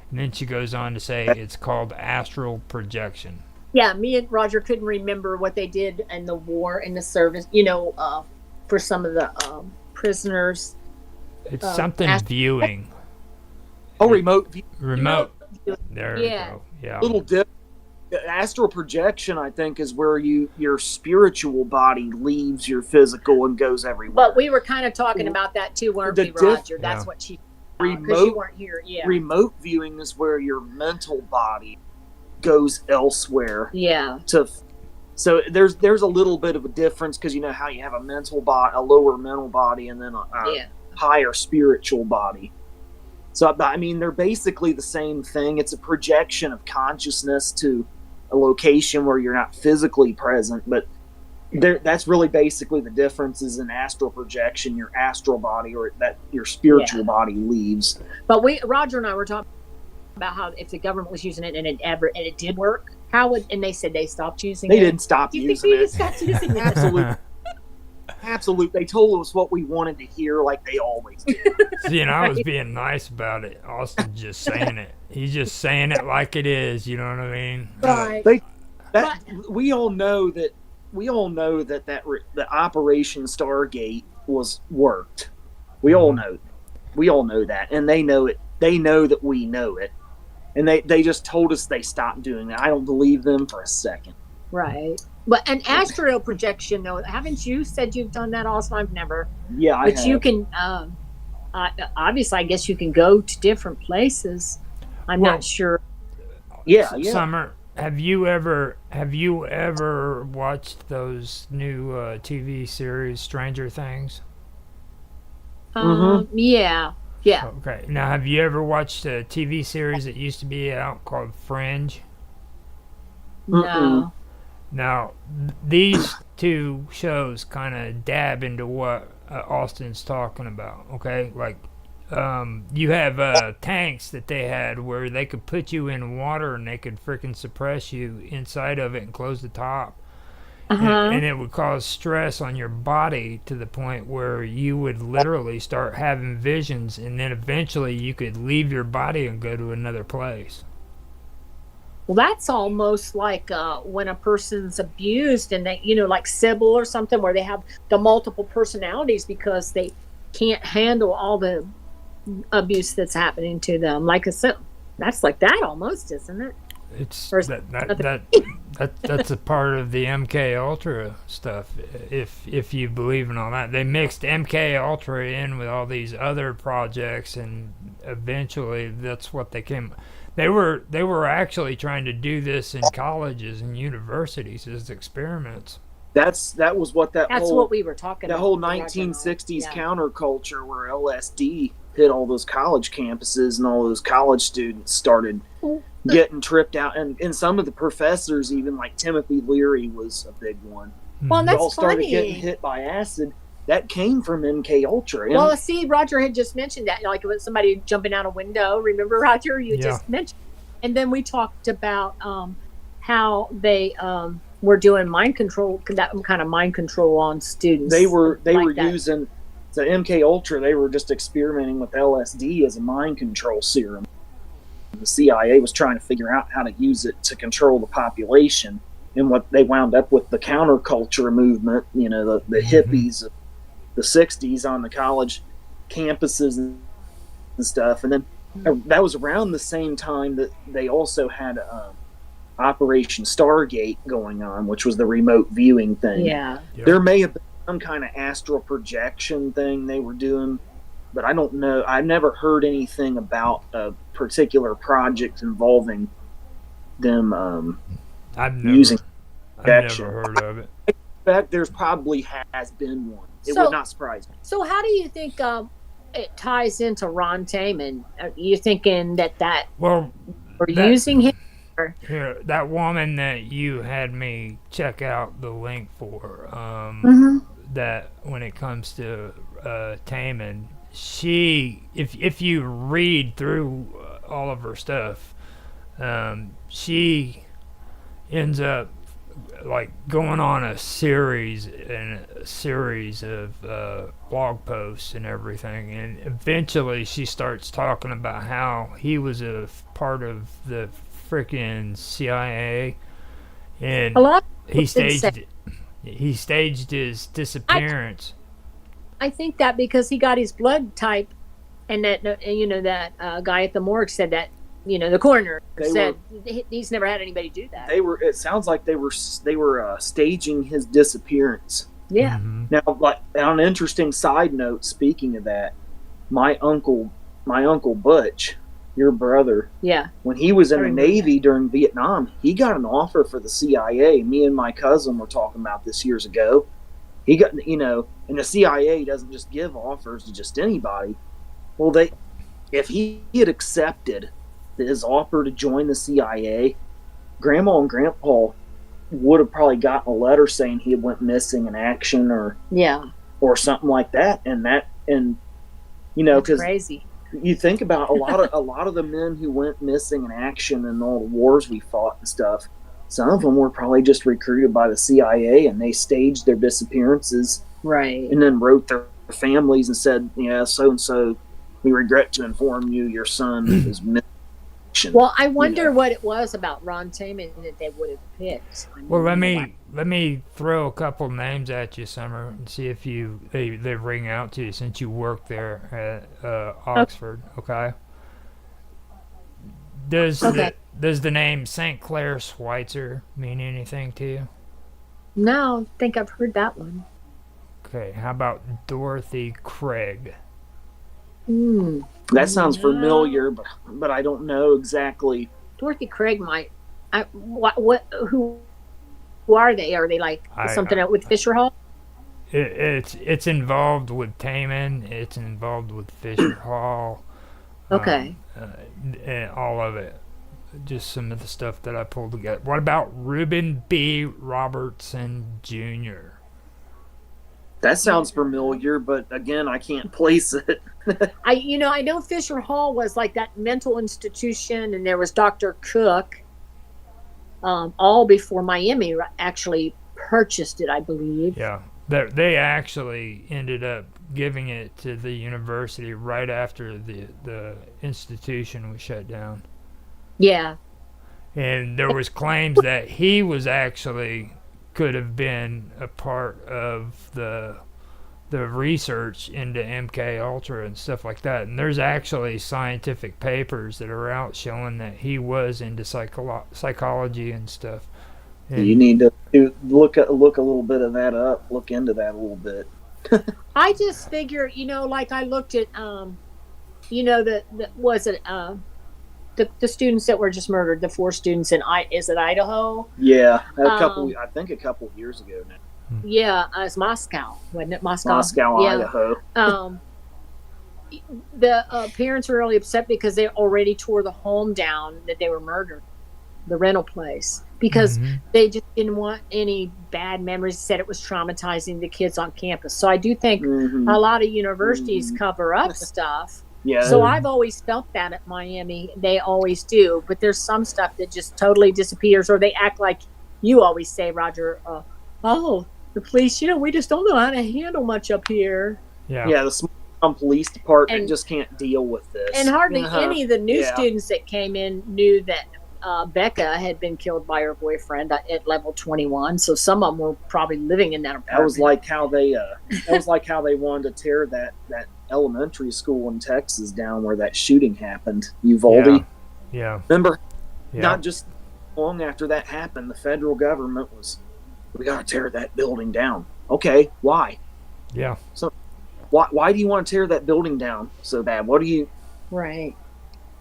And then she goes on to say it's called astral projection. Yeah, me and Roger couldn't remember what they did in the war, in the service, for some of the prisoners. It's something viewing. Oh, remote view. Remote. There you go. Yeah. Little dip. Astral projection, I think, is where your spiritual body leaves your physical and goes everywhere. But we were kind of talking about that too, weren't we, Roger? That's what she. Because you weren't here. Yeah. Remote viewing is where your mental body goes elsewhere. Yeah. So there's a little bit of a difference, because you know how you have a mental body, a lower mental body, and then a higher spiritual body. So I mean, they're basically the same thing. It's a projection of consciousness to a location where you're not physically present, but that's really basically the difference. Is in astral projection, your astral body, or that your spiritual body leaves. But Roger and I were talking about how if the government was using it and it did work, and they said they stopped using it. They didn't stop using it. Stopped using it? Absolutely. They told us what we wanted to hear, like they always do. See, and I was being nice about it. Austin's just saying it. He's just saying it like it is. You know what I mean? Right. We all know that the Operation Stargate was worked. We all know that, and they know it. They know that we know it, and they just told us they stopped doing that. I don't believe them for a second. Right. But an astral projection, though, haven't you said you've done that also? I've never. Yeah, I have. But you can, obviously, I guess you can go to different places. I'm not sure. Yeah. Summer, have you ever watched those new TV series, Stranger Things? Yeah. Yeah. Okay. Now, have you ever watched a TV series that used to be out called Fringe? No. Now, these two shows kind of dab into what Austin's talking about, okay? Like, you have tanks that they had where they could put you in water and they could freaking suppress you inside of it and close the top. Uh-huh. And it would cause stress on your body to the point where you would literally start having visions, and then eventually you could leave your body and go to another place. Well, that's almost like when a person's abused and they, like Sybil or something, where they have the multiple personalities because they can't handle all the abuse that's happening to them. Like I said, that's like that almost, isn't it? It's Or is that's a part of the MK Ultra stuff. If you believe in all that, they mixed MK Ultra in with all these other projects, and eventually that's what they came. They were actually trying to do this in colleges and universities as experiments. That was what That's whole what we were talking that about. whole We were talking about, 1960s yeah. counterculture where LSD hit all those college campuses and all those college students started getting tripped out, and some of the professors, even like Timothy Leary was a big one. Well, and They that's all started funny. getting hit by acid. That came from MK Ultra. Well, see, Roger had just mentioned that, like it was somebody jumping out a window. Remember, Roger? You just mentioned. And then we talked about how they were doing mind control, that kind of mind control on students. They were that. using the MK Ultra. They were just experimenting with LSD as a mind control serum. The CIA was trying to figure out how to use it to control the population, and what they wound up with the counterculture movement. The hippies of the 60s on the college campuses and stuff. And then that was around the same time that they also had Operation Stargate going on, which was the remote viewing thing. Yeah. There may have been some kind of astral projection thing they were doing, but I don't know. I've never heard anything about a particular project involving them using projection. I've never heard of it. In fact, there's probably has been one. It would not surprise me. So how do you think it ties into Ron Taman? Are you thinking that Well, we're using him? Here, that woman that you had me check out the link for, that when it comes to Taman, she, if you read through all of her stuff, she ends up like going on a series of blog posts and everything, and eventually she starts talking about how he was a part of the freaking CIA, and he staged his disappearance. I think that because he got his blood type, and that that guy at the morgue said that the coroner said he's never had anybody do that. It sounds like they were staging his disappearance. Yeah. Now, like on an interesting side note, speaking of that, my uncle Butch, your brother, when he was in the Navy during Vietnam, he got an offer for the CIA. Me and my cousin were talking about this years ago. He got, and the CIA doesn't just give offers to just anybody. Well, if he had accepted his offer to join the CIA, Grandma and Grandpa would have probably gotten a letter saying he went missing in action or something like that. And because crazy. You think about a lot of the men who went missing in action and all the wars we fought and stuff. Some of them were probably just recruited by the CIA, and they staged their disappearances, right? And then wrote their families and said, "Yeah, so and so, we regret to inform you your son is missing." Well, I wonder what it was about Ron Taman that they would have picked. Well, let me throw a couple names at you, Summer, and see if they ring out to you since you work there at Oxford. Okay. Does the name St. Clair Schweitzer mean anything to you? No, I think I've heard that one. Okay, how about Dorothy Craig? That sounds familiar, but I don't know exactly. Dorothy Craig might. Who are they? Are they like something with Fisher Hall? It's involved with Taman. It's involved with Fisher Hall. Okay. And all of it. Just some of the stuff that I pulled together. What about Reuben B. Robertson Jr.? That sounds familiar, but again, I can't place it. I know Fisher Hall was like that mental institution, and there was Dr. Cook, all before Miami actually purchased it, I believe. Yeah, they actually ended up giving it to the university right after the institution was shut down. Yeah. And there was claims that he was actually could have been a part of the research into MK Ultra and stuff like that. And there's actually scientific papers that are out showing that he was into psychology and stuff. And you need to look a little bit of that up. Look into that a little bit. I just figure, like I looked at, the students that were just murdered, the 4 students in Idaho? Yeah, I think a couple of years ago now. Yeah, it's Moscow, wasn't it? Moscow, yeah. Idaho. The parents were really upset because they already tore the home down that they were murdered, the rental place, because they just didn't want any bad memories. Said it was traumatizing the kids on campus. So I do think a lot of universities cover up stuff. Yeah. So I've always felt that at Miami. They always do. But there's some stuff that just totally disappears, or they act like you always say, Roger, the police, we just don't know how to handle much up here. Yeah. Yeah, the small police department just can't deal with this. And hardly any of the new students that came in knew that Becca had been killed by her boyfriend at level 21. So some of them were probably living in that apartment. That was like how they wanted to tear that elementary school in Texas down where that shooting happened. Uvalde. Yeah. Remember? Yeah. Not just long after that happened, the federal government was, we got to tear that building down. Okay, why? Yeah. So why do you want to tear that building down so bad? What do you... Right.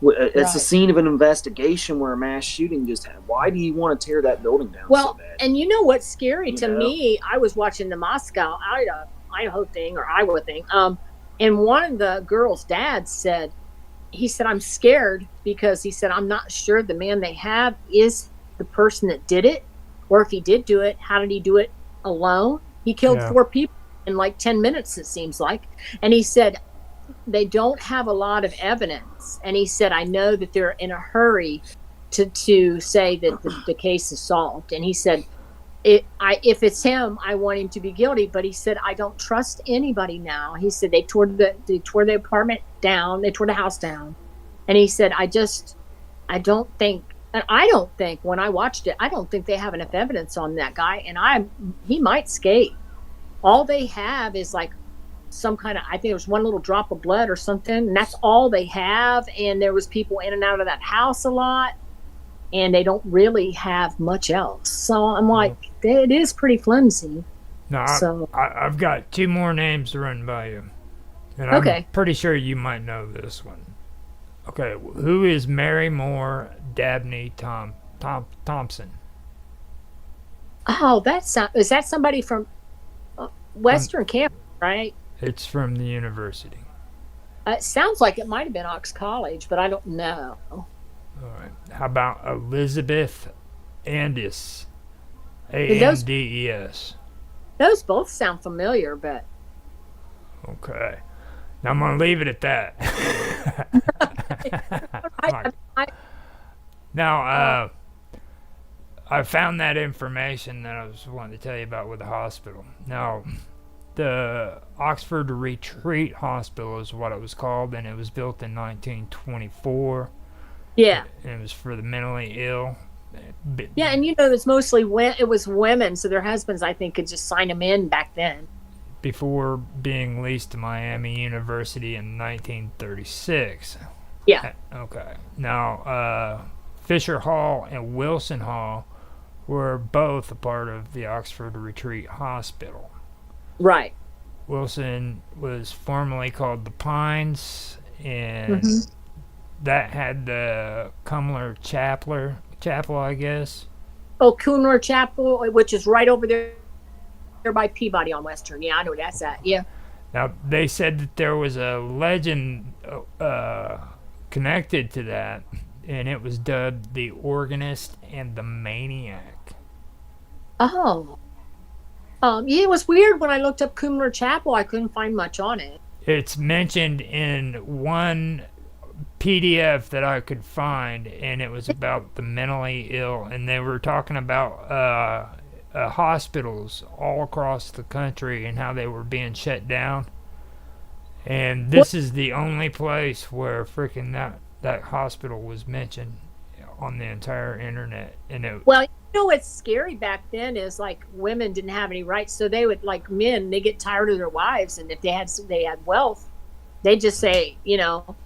It's the scene of an investigation where a mass shooting just happened. Why do you want to tear that building down so bad? And you know what's scary to me? I was watching the Moscow, Idaho thing, or Iowa thing, and one of the girls' dads said, I'm scared because he said, I'm not sure the man they have is the person that did it, or if he did do it, how did he do it alone? He killed 4 people in like 10 minutes, it seems like. And he said, they don't have a lot of evidence. And he said, I know that they're in a hurry to say that the case is solved. And he said, if it's him, I want him to be guilty. But he said, I don't trust anybody now. He said, they tore the apartment down. They tore the house down. And he said, I don't think when I watched it, I don't think they have enough evidence on that guy. And he might skate. All they have is like some kind of, I think there was one little drop of blood or something. And that's all they have. And there was people in and out of that house a lot. And they don't really have much else. So I'm like, it is pretty flimsy. No, I've got 2 more names to run by you. And I'm pretty sure you might know this one. Okay, who is Mary Moore Dabney Thompson? Oh, is that somebody from Western Campus, right? It's from the university. It sounds like it might have been Ox College, but I don't know. All right. How about Elizabeth Andes? Andes. Those both sound familiar, but... Okay. Now I'm going to leave it at that. Now, I found that information that I was wanting to tell you about with the hospital. Now, the Oxford Retreat Hospital is what it was called, and it was built in 1924. Yeah. And it was for the mentally ill. Yeah, and it's mostly it was women, so their husbands, I think, could just sign them in back then. Before being leased to Miami University in 1936. Yeah. Okay. Now, Fisher Hall and Wilson Hall were both a part of the Oxford Retreat Hospital. Right. Wilson was formerly called the Pines, and that had the Cumler Chapel, I guess. Oh, Cumler Chapel, which is right over there They're by Peabody on Western. Yeah, I know where that's at. Yeah. Now, they said that there was a legend connected to that, and it was dubbed the Organist and the Maniac. Oh. Yeah, it was weird when I looked up Cumler Chapel. I couldn't find much on it. It's mentioned in one PDF that I could find, and it was about the mentally ill, and they were talking about hospitals all across the country and how they were being shut down. And this is the only place where freaking that hospital was mentioned on the entire internet. And it, Well, you know what's scary back then is like women didn't have any rights, so they would, like men, they get tired of their wives, and if they had wealth, they just say, you know,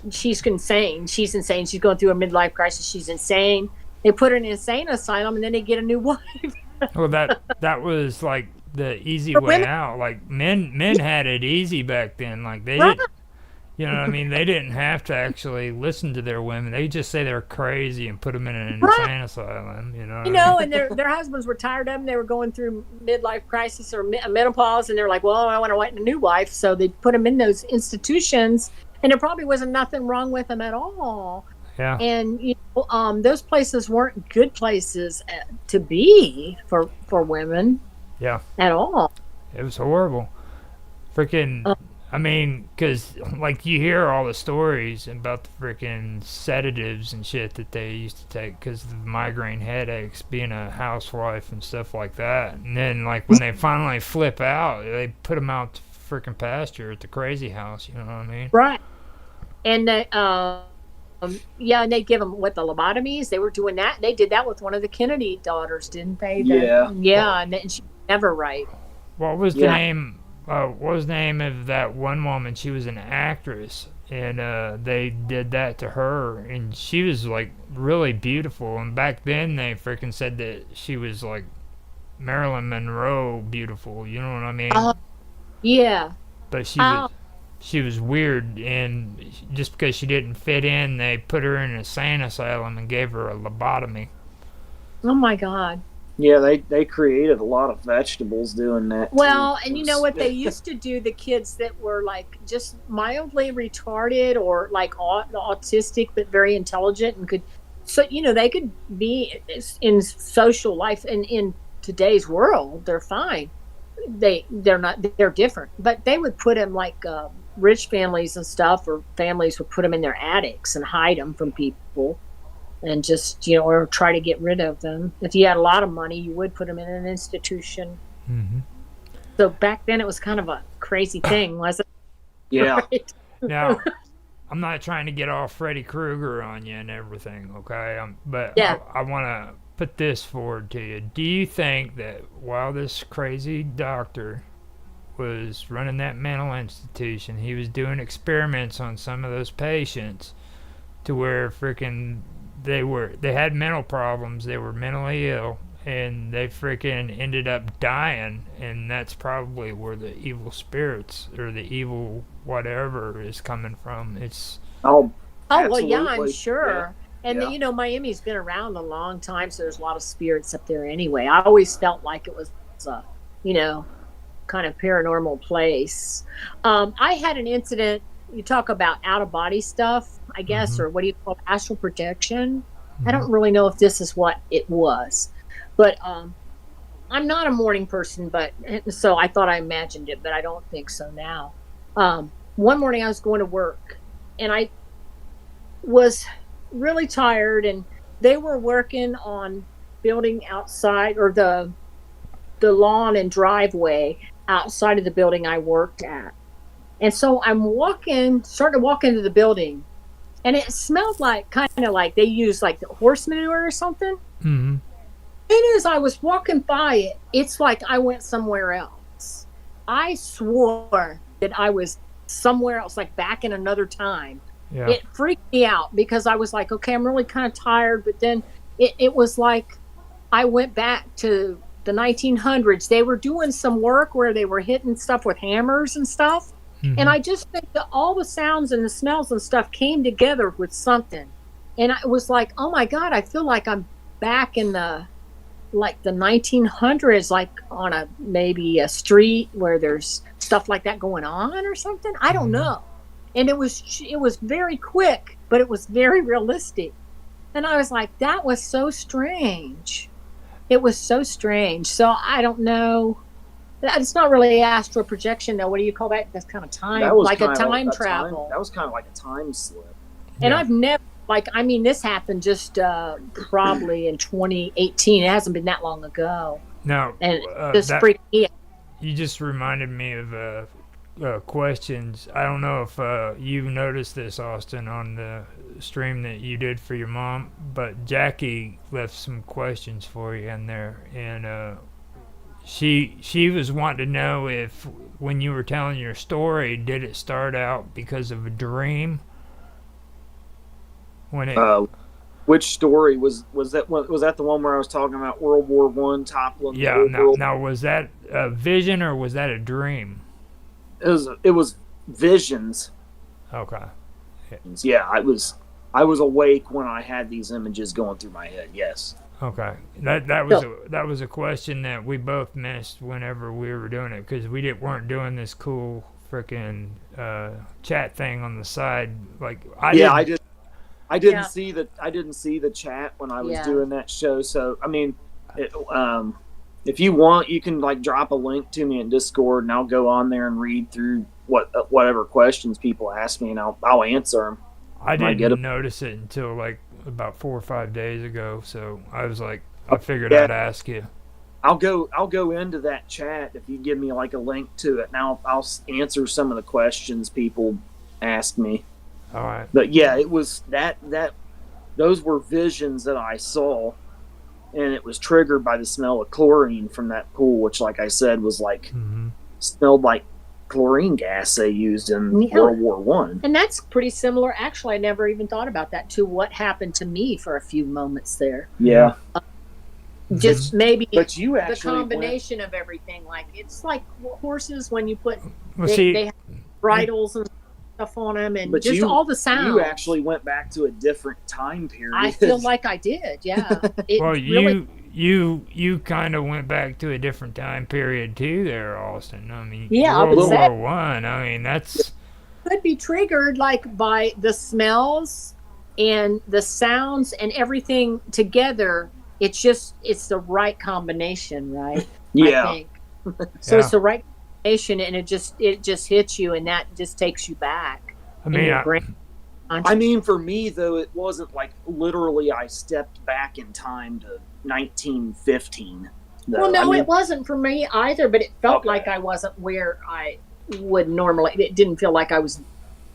she's insane. She's insane. She's going through a midlife crisis. She's insane. They put her in an insane asylum, and then they get a new wife. well, that was like the easy For way women. out. Like men had it easy back then. Like they Right. didn't, you know what I mean? They didn't have to actually listen to their women. They just say they're crazy and put them in an Right. insane asylum. You know. What You I know, mean? and their husbands were tired of them. They were going through midlife crisis or menopause, and they're like, well, I want to get a new wife. So they put them in those institutions, and there probably wasn't nothing wrong with them at all. Yeah. And you know, those places weren't good places to be for women. Yeah. At all. It was horrible. Freaking. I mean, because, like, you hear all the stories about the freaking sedatives and shit that they used to take because of the migraine headaches, being a housewife and stuff like that. And then, like, when they finally flip out, they put them out to freaking pasture at the crazy house, you know what I mean? Right. And they, yeah, and they give them the lobotomies. They were doing that. They did that with one of the Kennedy daughters, didn't they? Yeah. Yeah, and she was never right. What was the Yeah. name? What was the name of that one woman? She was an actress, and they did that to her, and she was like really beautiful. And back then, they freaking said that she was like Marilyn Monroe beautiful. You know what I mean? Yeah. But Oh. she was weird, and just because she didn't fit in, they put her in an insane asylum and gave her a lobotomy. Oh my God. Yeah, they created a lot of vegetables doing that. Well, too. and you know what they used to do? The kids that were like just mildly retarded or like autistic but very intelligent and could, so you know, they could be in social life, and in today's world they're fine. They're not, they're different, but they would put them like rich families and stuff, or families would put them in their attics and hide them from people. And just, you know, or try to get rid of them. If you had a lot of money, you would put them in an institution. Mm-hmm. So back then it was kind of a crazy thing, wasn't it? Yeah. Right? Now, I'm not trying to get all Freddy Krueger on you and everything, okay? But Yeah. I want to put this forward to you. Do you think that while this crazy doctor was running that mental institution, he was doing experiments on some of those patients to where freaking they had mental problems, they were mentally ill, and they freaking ended up dying, and that's probably where the evil spirits or the evil whatever is coming from. It's well, yeah, I'm Absolutely. sure. And Yeah. you know, Miami's been around a long time, so there's a lot of spirits up there anyway. I always felt like it was a, you know, kind of paranormal place. I had an incident. You talk about out of body stuff, I guess, or what do you call it, astral projection? I don't really know if this is what it was, but I'm not a morning person, but so I thought I imagined it, but I don't think so now. One morning I was going to work, and I was really tired, and they were working on building outside, or the lawn and driveway outside of the building I worked at. And so I'm starting to walk into the building, and it smelled like, kind of like they used like the horse manure or something. mm-hmm. And as I was walking by it, it's like I went somewhere else. I swore that I was somewhere else, like back in another time. Yeah. It freaked me out because I was like, okay, I'm really kind of tired. But then it was like I went back to the 1900s. They were doing some work where they were hitting stuff with hammers and stuff. Mm-hmm. And I just think that all the sounds and the smells and stuff came together with something. And I was like, oh my God, I feel like I'm back in the like the 1900s, like on maybe a street where there's stuff like that going on or something. I don't know. And it was very quick, but it was very realistic. And I was like, that was so strange. It was so strange. So I don't know. It's not really astral projection, though. What do you call that? That's kind of time, like a time travel. That was kind of like a time slip. And I've never, this happened just probably in 2018. It hasn't been that long ago. No, and just freaked me out. You just reminded me of questions. I don't know if you noticed this, Austin, on the stream that you did for your mom, but Jackie left some questions for you in there, and she was wanting to know if, when you were telling your story, did it start out because of a dream? When it which story was that? Was that the one where I was talking about World War I toppling? Yeah. Now, was that a vision or was that a dream? It was visions. Okay. Yeah, I was awake when I had these images going through my head. Yes. Okay. That was a question that we both missed whenever we were doing it, because we weren't doing this cool freaking chat thing on the side. Like I didn't see the chat when I was doing that show. So I mean, if you want, you can like drop a link to me in Discord, and I'll go on there and read through whatever questions people ask me, and I'll answer them. I didn't notice it until like about 4 or 5 days ago, so I was like, I figured I'd ask you. I'll go into that chat if you give me like a link to it. Now I'll answer some of the questions people asked me. All right. But yeah, it was that those were visions that I saw, and it was triggered by the smell of chlorine from that pool, which, like I said, was like smelled like chlorine gas they used in World War One. And that's pretty similar. Actually, I never even thought about that, to what happened to me for a few moments there. Yeah. Just maybe but you the combination of everything. Like, it's like horses when you put they have bridles and stuff on them, and just all the sounds. You actually went back to a different time period. I feel like I did, yeah. You kind of went back to a different time period too there, Austin. I mean, World War One. I mean, that's could be triggered like by the smells and the sounds and everything together. It's the right combination, right? Yeah. I think. So it's the right combination, and it just hits you, and that just takes you back. I mean, for me though, it wasn't like literally I stepped back in time to 1915. Though. Well, no, it wasn't for me either, but it felt like I wasn't where I would normally. It didn't feel like I was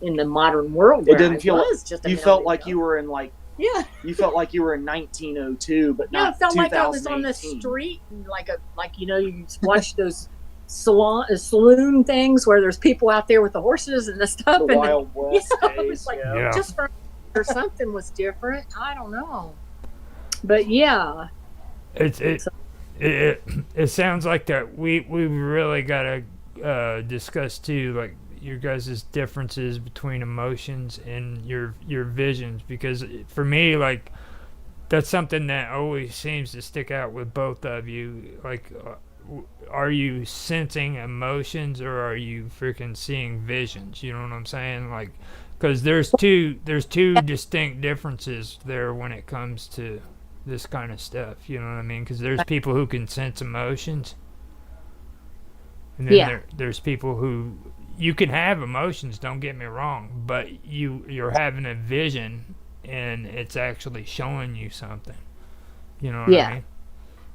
in the modern world. It didn't feel just you felt like you were in like. Yeah. You felt like you were in 1902, but not 2018. Yeah, it felt like I was on the street, and you watch those saloon things where there's people out there with the horses and the stuff. The Wild West days. It was like just or something was different. I don't know, but yeah, it sounds like that we really got to discuss too, like your guys' differences between emotions and your visions, because for me, like, that's something that always seems to stick out with both of you. Like, are you sensing emotions or are you freaking seeing visions? You know what I'm saying? Like, because there's two distinct differences there when it comes to this kind of stuff. You know what I mean? Because there's people who can sense emotions, and then there's people who, you can have emotions, don't get me wrong, but you're having a vision and it's actually showing you something. You know what I mean?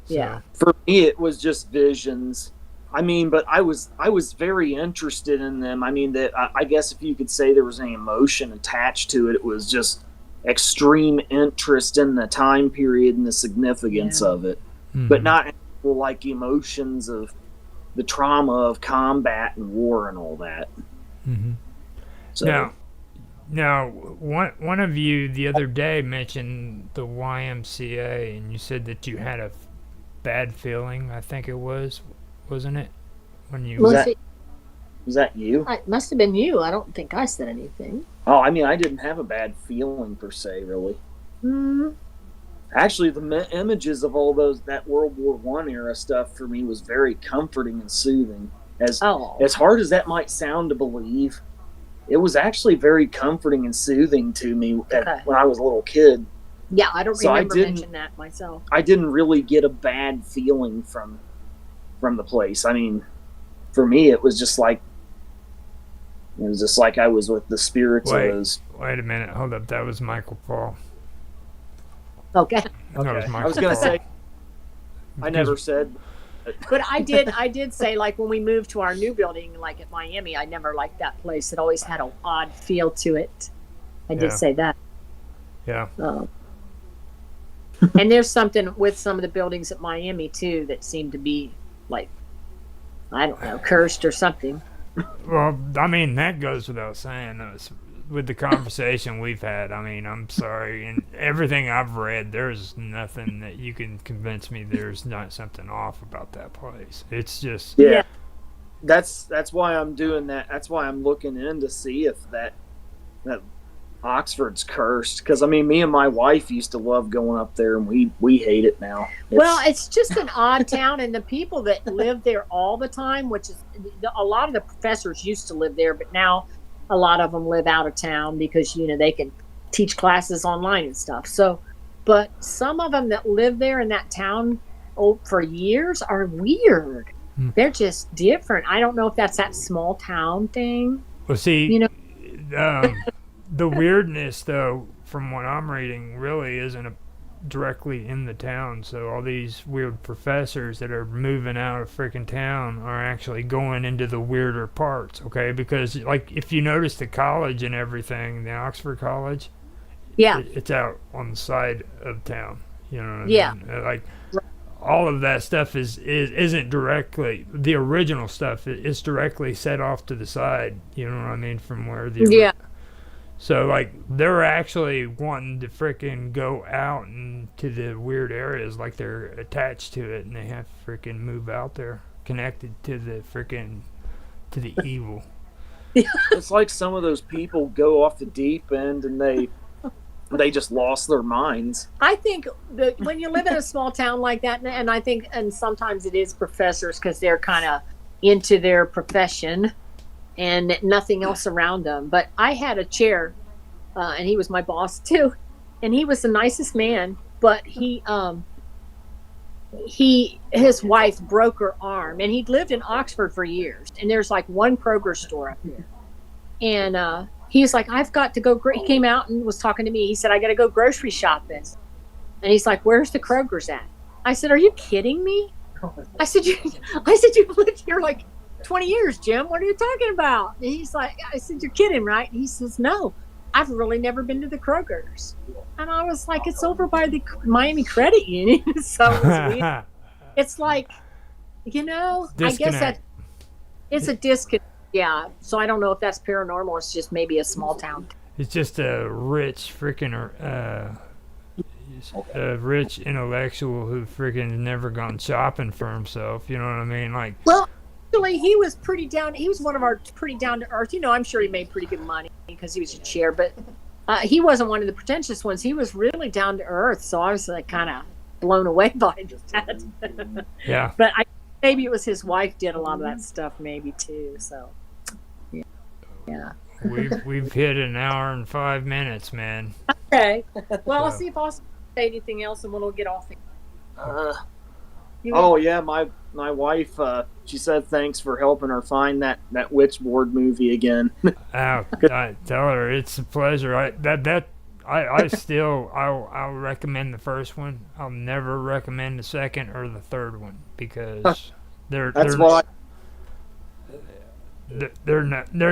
So. Yeah. For me, it was just visions. I mean, but I was very interested in them. I mean, that I guess if you could say there was any emotion attached to it, it was just extreme interest in the time period and the significance of it, but not like emotions of the trauma of combat and war and all that. So now, one of you the other day mentioned the YMCA, and you said that you had a bad feeling. I think it was, wasn't it? When you was that you? It must have been you. I don't think I said anything. Oh, I mean, I didn't have a bad feeling per se, really. Actually, the images of all that World War One era stuff for me was very comforting and soothing. As hard as that might sound to believe, it was actually very comforting and soothing to me when I was a little kid. Yeah, I don't remember mentioning that myself. I didn't really get a bad feeling from the place. I mean, for me, it was just like I was with the spirits of those. Wait a minute, hold up. That was Michael Paul. Okay. That was Michael I was gonna Paul. say. I never said. But I did say, like, when we moved to our new building, like at Miami, I never liked that place. It always had an odd feel to it. I did say that. Yeah. And there's something with some of the buildings at Miami too that seem to be like, I don't know, cursed or something. Well, I mean, that goes without saying. With the conversation we've had, I mean, I'm sorry, and everything I've read, there's nothing that you can convince me there's not something off about that place. It's just That's why I'm doing that. That's why I'm looking in to see if that Oxford's cursed. Because I mean, me and my wife used to love going up there, and we hate it now. It's just an odd town, and the people that live there all the time, which is a lot of the professors used to live there, but now a lot of them live out of town because they can teach classes online and stuff. So, but some of them that live there in that town for years are weird. They're just different. I don't know if that's that small town thing. Well, see, the weirdness, though, from what I'm reading, really isn't directly in the town. So all these weird professors that are moving out of freaking town are actually going into the weirder parts, okay? Because, like, if you notice the college and everything, the Oxford College, it's out on the side of town. You know what I mean? Like, all of that stuff isn't directly the original stuff. It's directly set off to the side. You know what I mean? From where the So, like, they're actually wanting to frickin' go out into the weird areas, like they're attached to it, and they have to frickin' move out there, connected to the evil. It's like some of those people go off the deep end, and they just lost their minds. I think that when you live in a small town like that, and I think, and sometimes it is professors because they're kind of into their profession, and nothing else around them. But I had a chair, and he was my boss too, and he was the nicest man. But his wife broke her arm, and he'd lived in Oxford for years. And there's like one Kroger store up here, and he's like, I've got to go. He came out and was talking to me. He said, I got to go grocery shopping, and he's like, where's the Kroger's at? I said, are you kidding me? I said, you've lived here like 20 years, Jim. What are you talking about? And he's like, I said, you're kidding, right? And he says, no, I've really never been to the Kroger's. And I was like, it's over by the Miami Credit Union. So it's weird. It's like, Disconnect. I guess that it's a disconnect. Yeah. So I don't know if that's paranormal. It's just maybe a small town. It's just a rich freaking a rich intellectual who freaking never gone shopping for himself. You know what I mean? Like, well, actually, he was he was one of our pretty down to earth. I'm sure he made pretty good money because he was a chair, but he wasn't one of the pretentious ones. He was really down to earth. So I was like kind of blown away by that. Yeah. But maybe it was his wife did a lot of that stuff maybe too. So yeah. We've hit an hour and 5 minutes, man. Okay. Well, I'll see if Austin say anything else, and we'll get off. Yeah, my wife. She said thanks for helping her find that Witchboard movie again. I tell her it's a pleasure. I'll recommend the first one. I'll never recommend the second or the third one because they're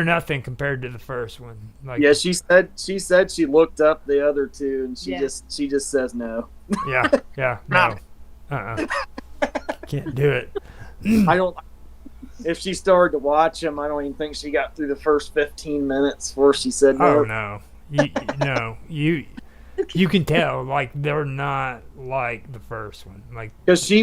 nothing compared to the first one. Like, yeah, she said she looked up the other two, and she just says no. Yeah, no, can't do it. I don't. If she started to watch them, I don't even think she got through the first 15 minutes before she said no. Oh no, you can tell like they're not like the first one, like because she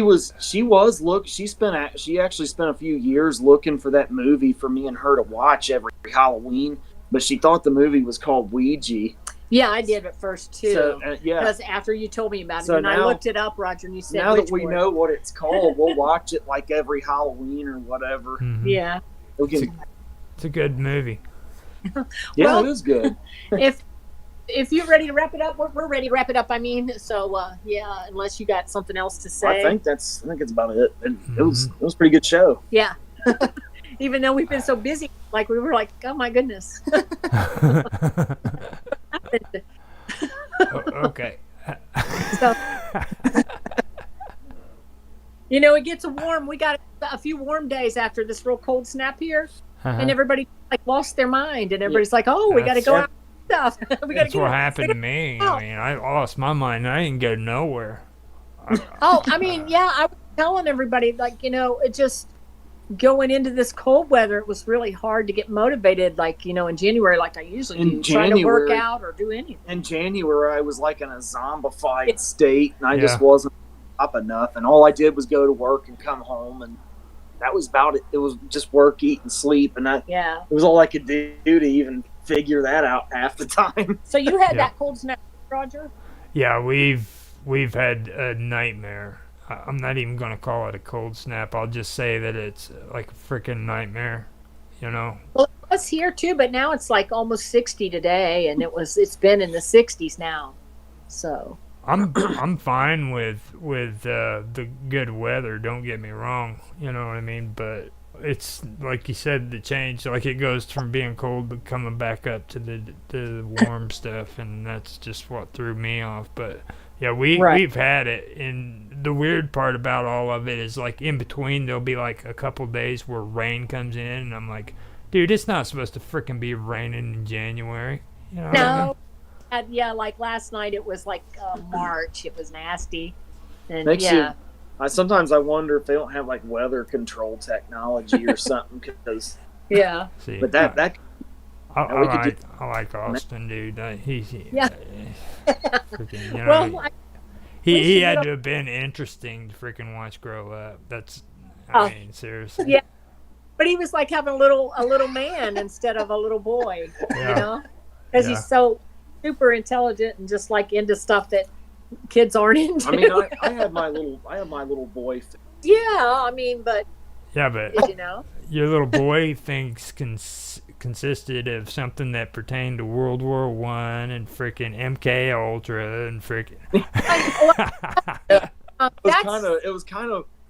actually spent a few years looking for that movie for me and her to watch every Halloween, but she thought the movie was called Ouija. Yeah, I did at first too. So yeah, Because after you told me about it, So and I now- looked it up, Roger, and you said now that we Witchboard. know what it's called, we'll watch it like every Halloween or whatever. Mhm. Yeah. We can, It's a good movie. yeah, Well- it is good. If you're ready to wrap it up, we're ready to wrap it up. I mean, so yeah, unless you got something else to say. I think it's about it. And it was a pretty good show. Yeah. Even though we've been so busy, like we were like, oh my goodness. Okay. So, you know, it gets warm. We got a few warm days after this real cold snap here, and everybody like lost their mind, and everybody's like, "Oh, we got to That's- go out and stuff. We got to That's get what out." happened to me. I mean, I lost my mind. I didn't go nowhere. Oh, I mean, yeah, I was telling everybody, like, you know, it just going into this cold weather, it was really hard to get motivated, like, you know, in January, like I usually In do, trying to work January- out or do anything. In January, I was like in a zombified Yeah. state, and I just Yeah. wasn't up enough. And all I did was go to work and come home, and that was about it. It was just work, eat, and sleep, and that Yeah. it was all I could do to even figure that out half the time. So you had Yeah. that cold snap, Roger? Yeah, we've had a nightmare. I'm not even gonna call it a cold snap. I'll just say that it's like a freaking nightmare. You know. Well, it was here too, but now it's like almost 60 today, and it's been in the 60s now. So I'm fine with the good weather. Don't get me wrong. You know what I mean. But it's like you said, the change. Like it goes from being cold to coming back up to the warm stuff, and that's just what threw me off. But yeah, Right. we've had it, and the weird part about all of it is like in between there'll be like a couple days where rain comes in, and I'm like, dude, it's not supposed to freaking be raining in January. You know what I mean? no, yeah, like last night it was like March. It was nasty, and Makes yeah, Sometimes I wonder if they don't have like weather control technology or something. Because, yeah. See, but that we could I like Austin, dude. He's Yeah. freaking, you know, Well, I, he you had know- to have been interesting to freaking watch grow up. That's, Oh. I mean, seriously. Yeah. but he was like having a little man instead of a little boy, you Yeah. know, because Yeah. he's so super intelligent and just like into stuff that kids aren't into. I mean, I have my little boy. yeah, I mean, but Yeah, but you know, your little boy thinks consisted of something that pertained to World War One and freaking MK Ultra and freaking.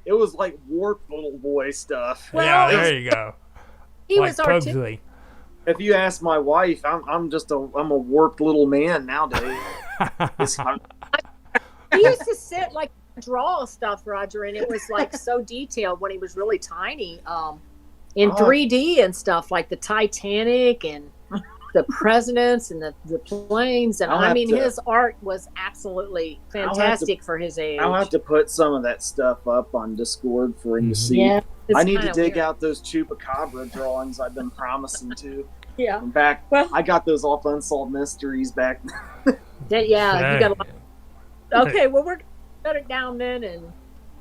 It was like warped little boy stuff. Well, yeah, it's- there you go. he Like was artistic. Pugsley. If you ask my wife, I'm a warped little man nowadays. I'm- He used to sit like draw stuff, Roger, and it was like so detailed when he was really tiny, in Oh. 3D and stuff, like the Titanic and the presidents and the planes. And I'll I have mean, to- his art was absolutely fantastic for his age. I'll have to put some of that stuff up on Discord for him to see. Yeah, it's I need to kinda dig weird. out those chupacabra drawings I've been promising to. Yeah, In fact, Well- I got those off Unsolved Mysteries back. yeah. You got a lot. Hey. Okay, well, we're gonna shut it down then, and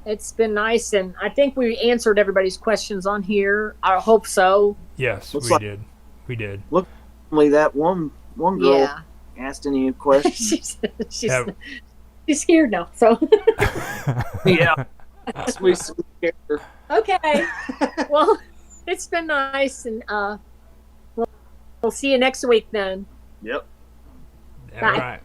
it's been nice, and I think we answered everybody's questions on here. I hope so. Yes, Looks we like- did. We did. Only that one girl Yeah, asked any questions. she's Yeah. she's here now. So Yeah. Sweet character. okay, well, it's been nice, and we'll see you next week then. Yep. All Bye. right.